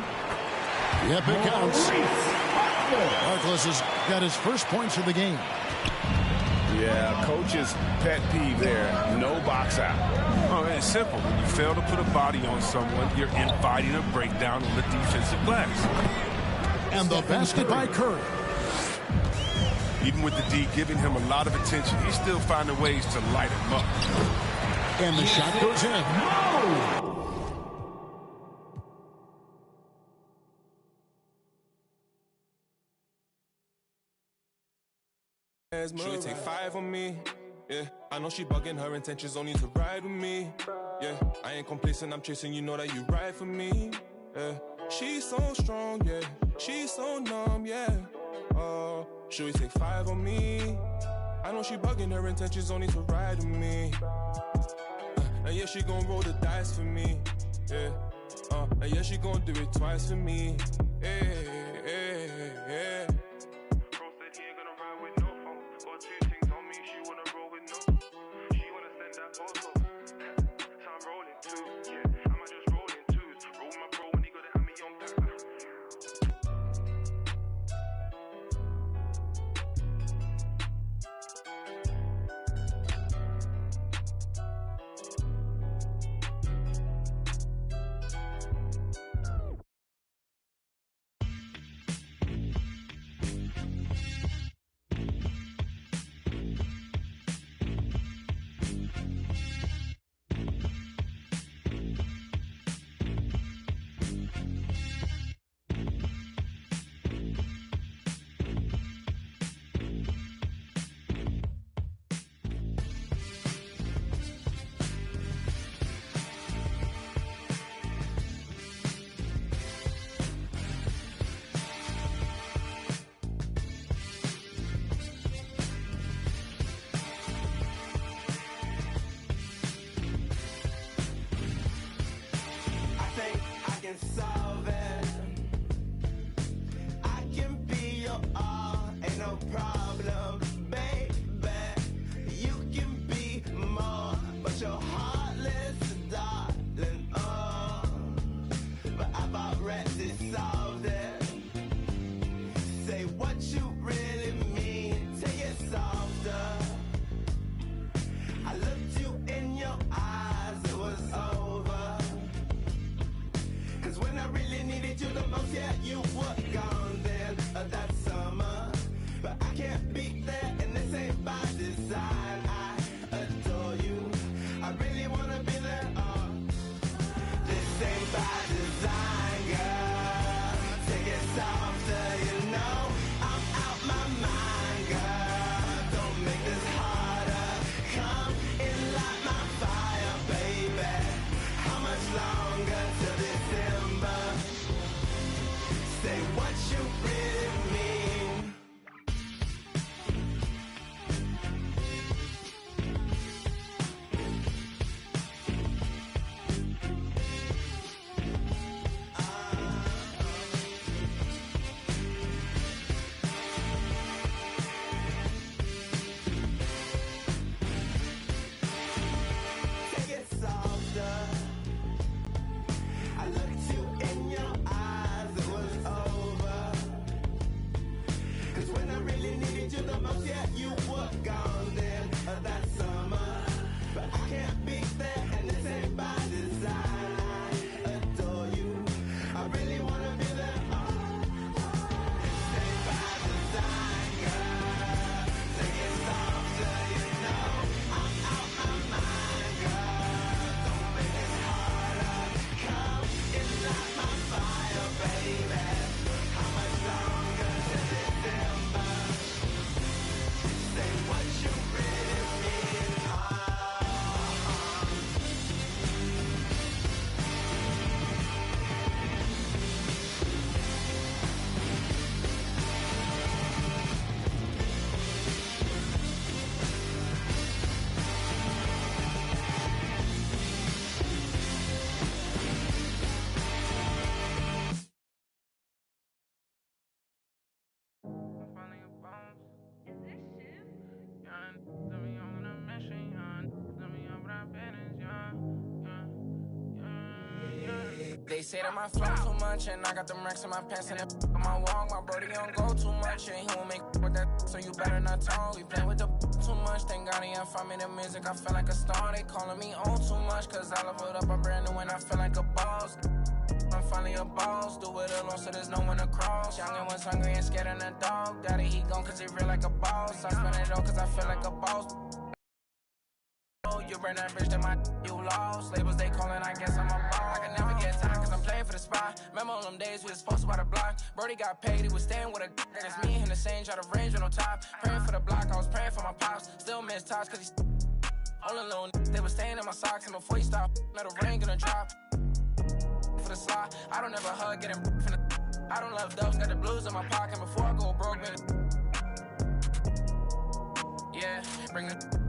Yep, it counts. Harkless has got his first points of the game. Yeah, coach's pet peeve there. No box out. Oh, it's simple. When you fail to put a body on someone, you're inviting a breakdown on the defensive glass. And the basket by Curry. Even with the D giving him a lot of attention, he's still finding ways to light him up. And the shot goes in. She would take 5 on me. Yeah, I know she bugging, her intentions only to ride with me. Yeah, I ain't complacent, I'm chasing, you know that you ride for me. Yeah, she's so strong, yeah, she's so numb, yeah. Oh, she would take 5 on me. I know she bugging, her intentions only to ride with me. And yeah, she gon' roll the dice for me. Yeah, and yeah, she gon' do it twice for me. Yeah, yeah, yeah. can solve it. I can be your all, ain't no problem, baby. You can be more, but you're heartless, darling. Oh, but I've already solved it. Say what you really mean, take it softer. I looked you in your eyes, it was over. Cause when I really needed you the most, yeah, you were gone then, that summer. But I can't be there, and this ain't by design. I adore you, I really wanna be there, this ain't by design, girl. Take it softer, you know I'm out my mind, girl. Don't make this harder. Come in, light my fire, baby. How much longer till December? Say what you really mean. Take it softer. I looked you in your eyes, it was over. Cause when I really needed you the most, yeah, you were gone then, that summer. But I can't be there, and this ain't by design. I adore you, I really wanna be there, this ain't by design, girl. Take it softer, you know I'm out my mind, girl. Don't make this harder. Come and light my fire, baby. How much longer till December? Say what you really mean. They say that my flow too much, and I got them racks in my pants, and on my walk, my brody don't go too much, and he won't make with that, so you better not talk. We play with the too much, thank God he ain't find me the music, I feel like a star. They calling me on too much, cause I leveled up a brand new and I feel like a boss. I'm finally a boss, do it alone so there's no one to cross. Young and was hungry and scared of the dog. Daddy, he gone cause he real like a boss. I spend it all cause I feel like a boss. You burn that bitch, then my you lost. Labels they calling, I guess I'm a boss. I can never get time cause I'm playing for the spot. Remember on them days we was posted by the block. Brody got paid, he was staying with a that's me and the same, try to range on no top. Praying for the block, I was praying for my pops. Still miss tops cause he's all alone. They was staying in my socks, and before he stopped, let a rain gonna drop. For the slot, I don't ever hug, getting from the I don't love dubs, got the blues in my pocket. Before I go broke, man. Yeah, bring the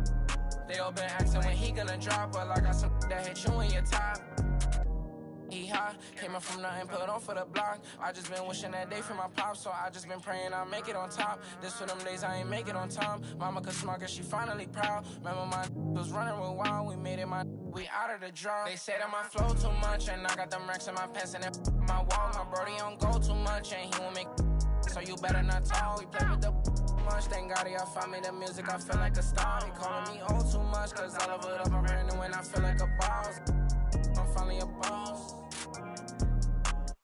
they all been asking when he gonna drop, but I got some that hit you in your top. He hot, came up from nothing, put on for the block. I just been wishing that day for my pops, so I just been praying I'll make it on top. This for them days I ain't make it on time. Mama could smart cause she finally proud. Remember my was running real wild, we made it we out of the draw. They say that my flow too much, and I got them racks in my pants and my wall. My brody don't go too much, and he won't make so you better not talk. We play with the much, thank God y'all find me the music, I feel like a star. They calling me on too much, cause I love it up, I'm brand new and I feel like a boss. I'm finally a boss.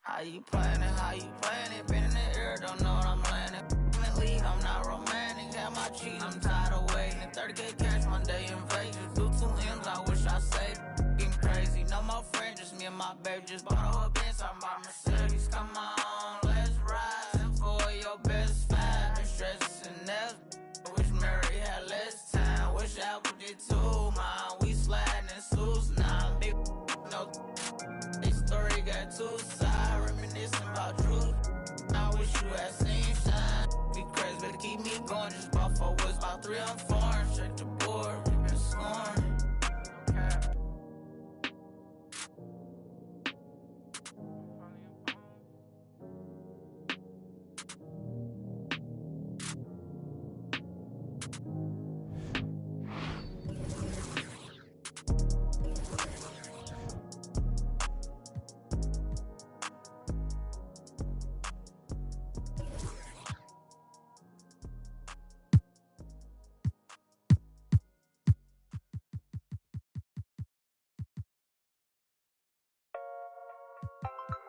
How you playing it, how you playing it? Been in the air, don't know what I'm landing. In the league, I'm not romantic, have my cheese, I'm tired of waiting. 30K cash Monday in Vegas, do 2 M's, I wish I saved. Getting crazy, no more friends, just me and my baby. Just bought a whole Benz, I'm my Mercedes, come on, let's ride. For your best five, been stressing else. Wish Mary had less time, wish Apple did too, man. We sliding in suits now, big no. This story got 2 sides, reminiscing about truth. I wish you had seen shine. Be crazy, better keep me going. Just bought 4 woods, about 3 on 4. Check the board, we been scoring.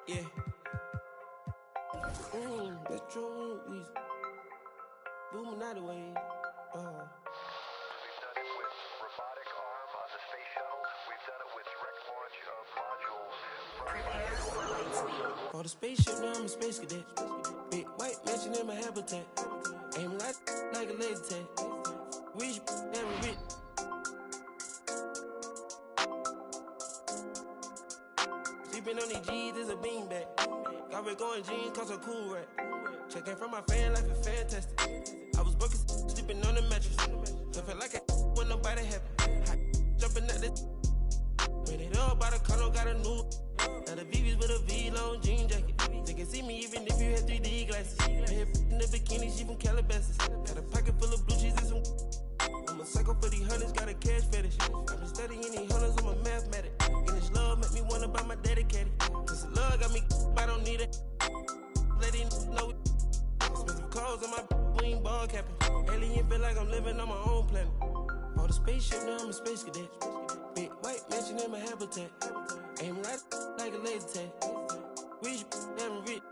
Yeah. That's true. Booming out of the way. We've done it with robotic arm on the space shuttle. We've done it with direct launch of modules. For the spaceship, now I'm a space cadet. Big white mansion in my habitat. Aim like a laser tag. Rich, never rich. Sleeping on these G's is a beanbag. Got red going jeans, cause I'm cool right. Checking from my fan life is fantastic. I was broken, sleeping on the mattress. I felt like when nobody happy. Jumping at this. When it all by the condo, got a new. Now the VV's with a V-long jean jacket. They can see me even if you had 3D glasses. Head in the bikini, she from Calabasas. Got a pocket full of blue cheese and some. I'm a psycho for these hunters, got a cash fetish. I've been studying these hunters, I'm a mathematic. And this love make me wanna buy my dedicated. This love got me, I don't need it. Let it know it. Expensive clothes on my wing ball capping. Alien feel like I'm living on my own planet. For the spaceship, now I'm a space cadet. Big white mansion in my habitat. Aim like a laser tag. Rich, never rich.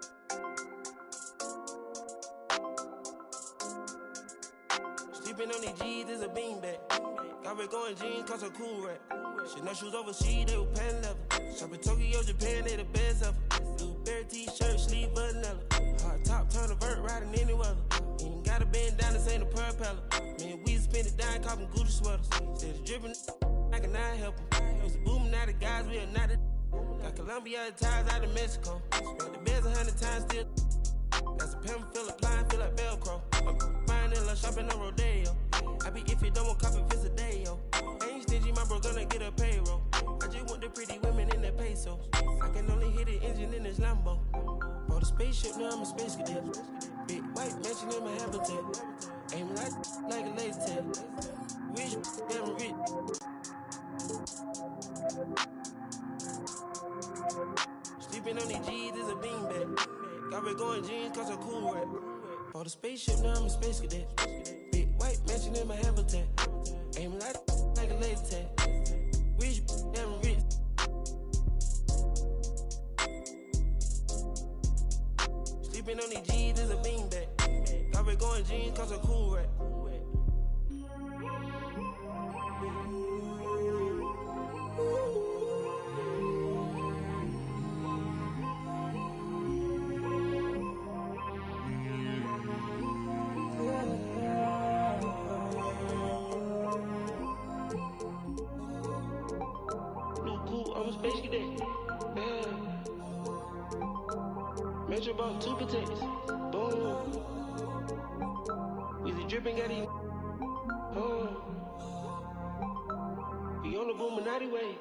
Sleeping on these G's is a beanbag. Got red going jeans, cause I'm cool right. Chanel shoes overseas, they were pan level. Shop in Tokyo, Japan, they the best ever. Blue bear t-shirt, sleeve vanilla. Hard top, turn a vert, riding any weather. Ain't gotta bend down, this ain't a propeller. Man, we spend it down, copping Gucci sweaters. Instead of dripping, I can not help them. It's booming out of guys, we are not the. Got Colombia ties out of Mexico. Spent the beds 100 times still. Got some pimp, feel applying, feel like Velcro. I'm buying in shopping on Rodeo. I be if you don't want copy, visit a day, yo. Ain't stingy, my bro gonna get a payroll. I just want the pretty women in their pesos. I can only hit the engine in this Lambo. For the spaceship, now I'm a space cadet. Big white mansion in my habitat. Aim like a laser tag. Rich, never rich. Sleeping on these G's is a beanbag. Got red going jeans, cause I'm cool right. For the spaceship, now I'm a space cadet. Big white mansion in my habitat. Aim like a laser tag. Rich, never rich. Sleeping on these G's is a beanbag. Got red going jeans, cause I'm cool right. Metro bought 2 protectors. Boom. Weezy dripping, got him. We on the Boominati way.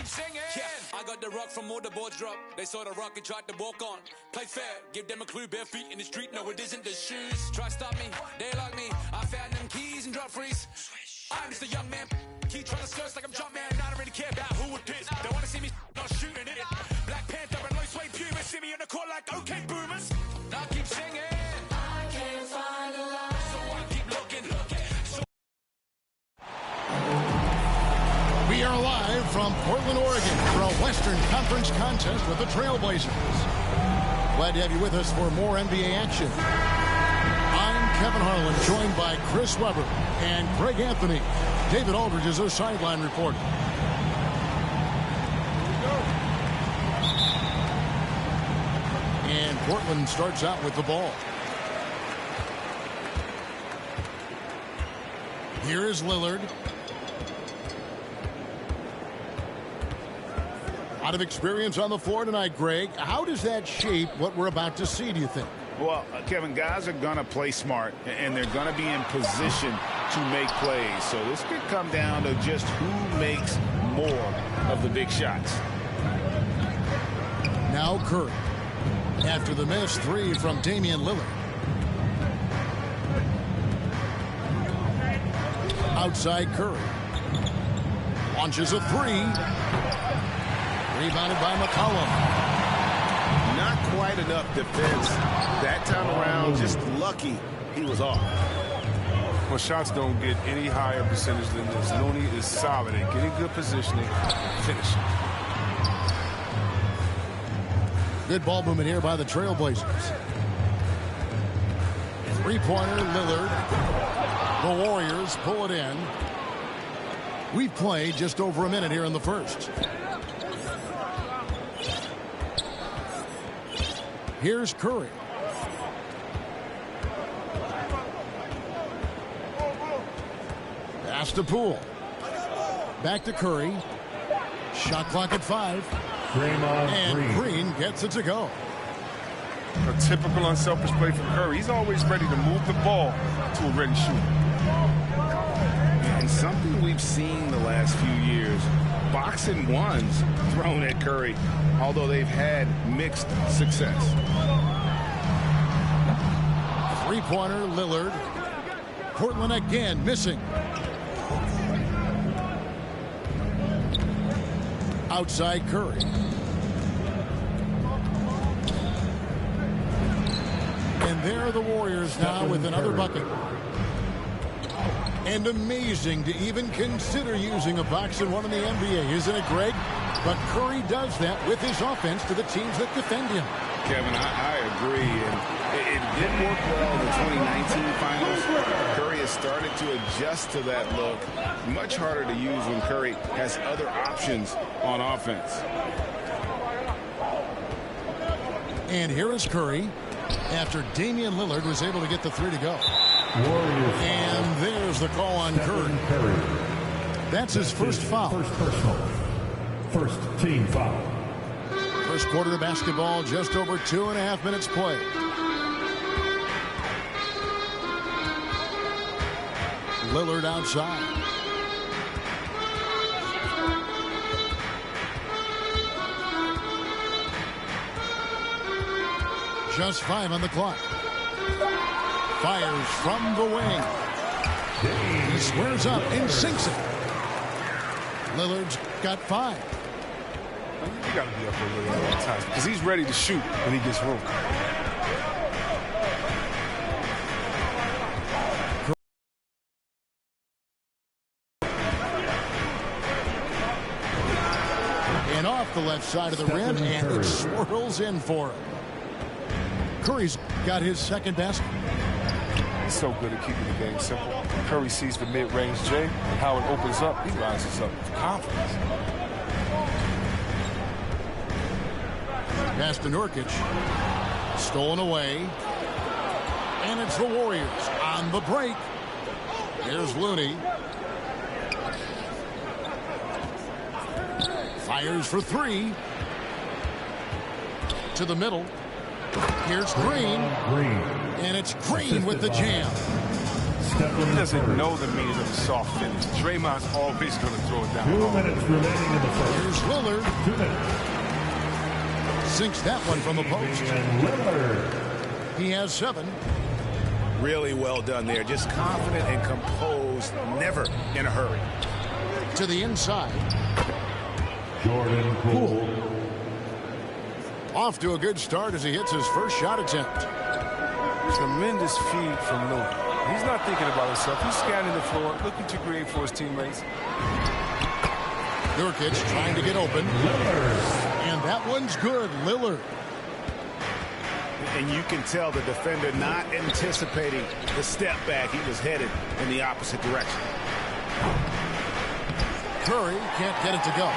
Singing. Yeah, I got the rock from all the boards drop. They saw the rock and tried to walk on. Play fair, give them a clue. Bare feet in the street, no it isn't the shoes. Try stop me, they like me. I found them keys and drop freeze. I'm just a young man. Keep trying to search like I'm Jumpman. I don't really care about who would piss. They wanna see me not shooting it. Black Panther and low sway Pumas. See me on the court like okay boomers. Now keep singing. I can't find a lie, so I keep looking. We are live from Portland, Oregon for a Western Conference contest with the Trailblazers. Glad to have you with us for more NBA action. I'm Kevin Harlan, joined by Chris Webber and Greg Anthony. David Aldridge is our sideline reporter. And Portland starts out with the ball. Here is Lillard. A lot of experience on the floor tonight, Greg. How does that shape what we're about to see, do you think? Well, Kevin, guys are going to play smart, and they're going to be in position to make plays. So this could come down to just who makes more of the big shots. Now Curry. After the missed three from Damian Lillard. Outside Curry. Launches a three. Rebounded by McCollum. quite enough defense. That time around, just lucky he was off. Well, shots don't get any higher percentage than this. Looney is solid at getting good positioning and finishing. Good ball movement here by the Trailblazers. Three-pointer, Lillard. The Warriors pull it in. We've played just over a minute here in the first. Here's Curry. Pass to Poole. Back to Curry. Shot clock at 5. And Green gets it to go. A typical unselfish play from Curry. He's always ready to move the ball to a ready shooter. And something we've seen the last few years, boxing ones thrown at Curry, although they've had mixed success. Three-pointer, Lillard. Portland again missing. Outside Curry. And there are the Warriors now with another bucket. And amazing to even consider using a boxing one in the NBA, isn't it, Greg? But Curry does that with his offense to the teams that defend him. Kevin, I agree. And it didn't work well in the 2019 finals. Curry has started to adjust to that look. Much harder to use when Curry has other options on offense. And here is Curry after Damian Lillard was able to get the three to go. And there's the call on Curry. That's his first foul. First personal. First team foul. First quarter of basketball, just over 2.5 minutes played. Lillard outside. Just 5 on the clock. Fires from the wing. He squares up and sinks it. Lillard's got 5. You got to be up for Lillard at all times because he's ready to shoot when he gets room. And off the left side of the rim, and it swirls in for him. Curry's got his second basket. He's so good at keeping the game simple. Curry sees the mid-range J and how it opens up. He rises up with confidence. Pass to Nurkic. Stolen away. And it's the Warriors on the break. Here's Looney. Fires for 3. To the middle. Here's Green. And it's Green with the jam. He doesn't know the meaning of a soft finish. Draymond's always going to throw it down. 2 minutes remaining in the first. Here's Lillard. 2 minutes. Sinks that one from the post. Lillard. He has 7. Really well done there. Just confident and composed. Never in a hurry. To the inside. Jordan Poole. Off to a good start as he hits his first shot attempt. Tremendous feed from Looney. He's not thinking about himself. He's scanning the floor, looking to create for his teammates. Nurkic trying to get open. Lillard. And that one's good. Lillard. And you can tell the defender not anticipating the step back. He was headed in the opposite direction. Curry can't get it to go.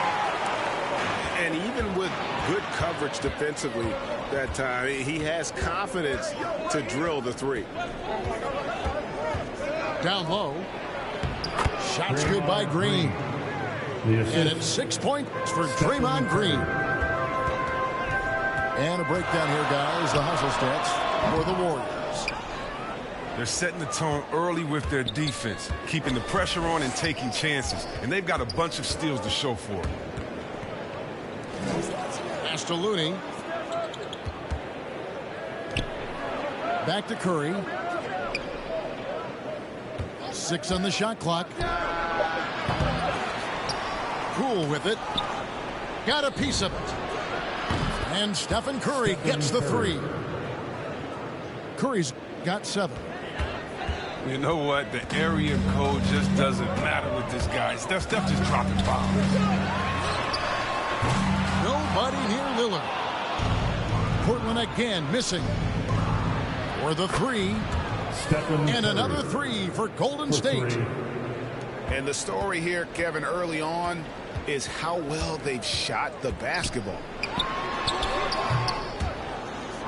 And even with good coverage defensively that time, he has confidence to drill the 3. Down low. Shots good by Green. And it's 6 points for Draymond Green. And a breakdown here, guys. The hustle stats for the Warriors. They're setting the tone early with their defense, keeping the pressure on and taking chances. And they've got a bunch of steals to show for it. Pass to Looney. Back to Curry. 6 on the shot clock. Poole with it. Got a piece of it. And Stephen Curry gets the three. Curry's got 7. You know what? The area code just doesn't matter with this guy. Steph just dropping bombs. Nobody near Lillard. Portland again missing. For the three. And another three for Golden State. And the story here, Kevin, early on is how well they've shot the basketball.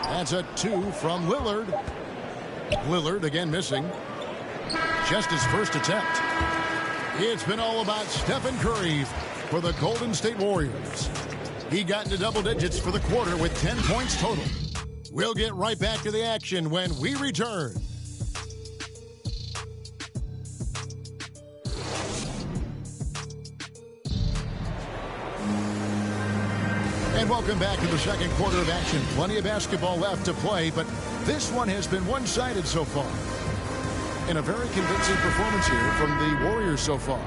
That's a 2 from Lillard. Lillard again missing. Just his first attempt. It's been all about Stephen Curry for the Golden State Warriors. He got into double digits for the quarter with 10 points total. We'll get right back to the action when we return. And welcome back to the second quarter of action. Plenty of basketball left to play, but this one has been one-sided so far. And a very convincing performance here from the Warriors so far.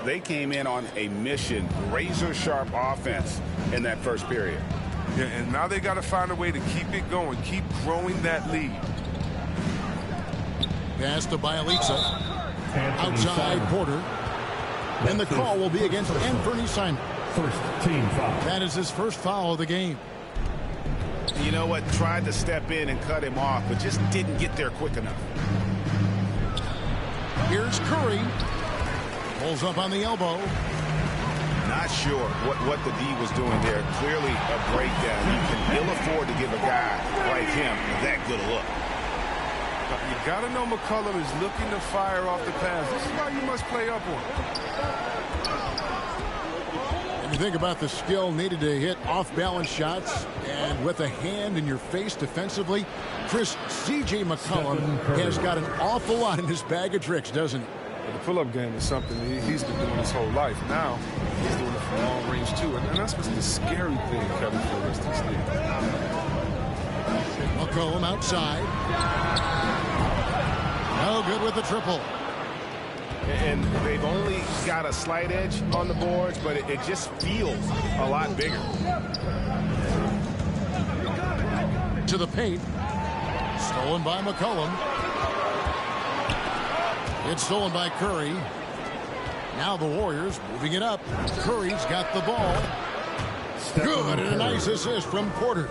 They came in on a mission, razor-sharp offense in that first period. Yeah, and now they got to find a way to keep it going, keep growing that lead. Pass to Bialica. Outside Porter. And the call will be against Anthony Simon. First team foul. That is his first foul of the game. You know what? Tried to step in and cut him off, but just didn't get there quick enough. Here's Curry. Pulls up on the elbow. Not sure what the D was doing there. Clearly a breakdown. You can ill afford to give a guy like him that good a look. You got to know McCollum is looking to fire off the pass. This is why you must play up on him. And you think about the skill needed to hit off-balance shots, and with a hand in your face defensively, Chris, C.J. McCollum has got an awful lot in his bag of tricks, doesn't he? The pull-up game is something he's been doing his whole life. Now he's doing it from long range too, and that's what's the scary thing, Kevin, for the rest of this league. McCollum outside. No good with the triple. And they've only got a slight edge on the boards, but it just feels a lot bigger. To the paint. Stolen by McCollum. It's stolen by Curry. Now the Warriors moving it up. Curry's got the ball. Good, and a nice assist from Porter.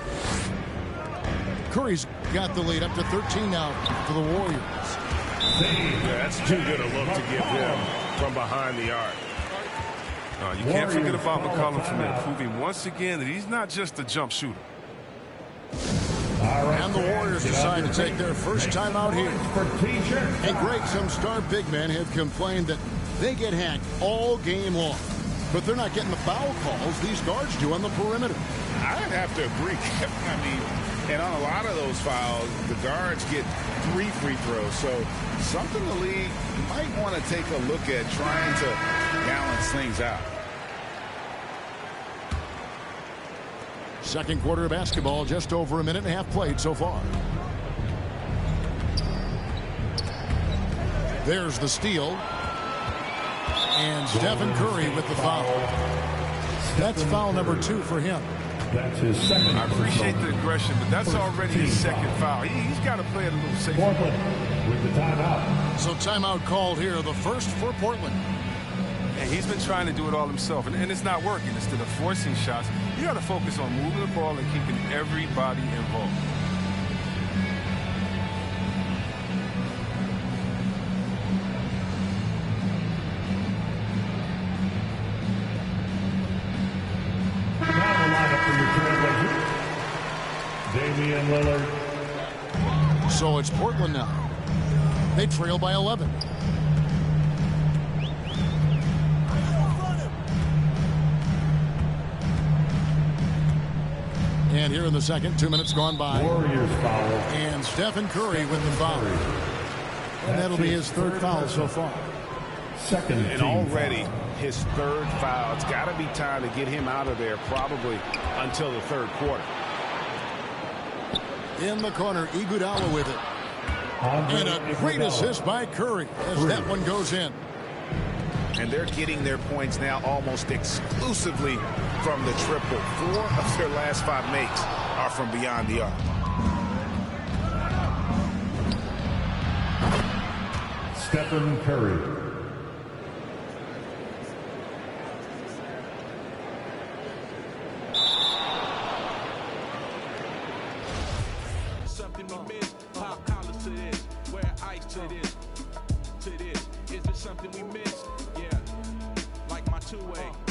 Curry's got the lead up to 13 now for the Warriors. Yeah, that's too good a look to give him from behind the arc. You can't forget about McCollum from there, proving once again that he's not just a jump shooter. And the Warriors decide to take their first timeout here. And Greg, some star big men have complained that they get hacked all game long. But they're not getting the foul calls these guards do on the perimeter. I'd have to agree. I mean, and on a lot of those fouls, the guards get 3 free throws. So something the league might want to take a look at trying to balance things out. Second quarter of basketball, just over a minute and a half played so far. There's the steal. And Stephen Curry with the foul. That's foul number 2 for him. That's his second. I appreciate the aggression, but that's already his second foul. He's got to play it a little safer. Portland with the timeout. So timeout called here, the first for Portland. And he's been trying to do it all himself, and it's not working. Instead of forcing shots, you got to focus on moving the ball and keeping everybody involved. Damian Lillard. So it's Portland now. They trail by 11. And here in the second, 2 minutes gone by. Warriors foul. And Stephen Curry with the foul. And that'll be his third foul so far. Second and already his third foul. It's got to be time to get him out of there probably until the third quarter. In the corner, Iguodala with it. And a great assist by Curry as that one goes in. and they're getting their points now almost exclusively from the triple. 4 of their last 5 makes are from beyond the arc. Stephen Curry. Something we miss, pop collars to this, wear ice to this, is it something we miss? Yeah, like my two-way.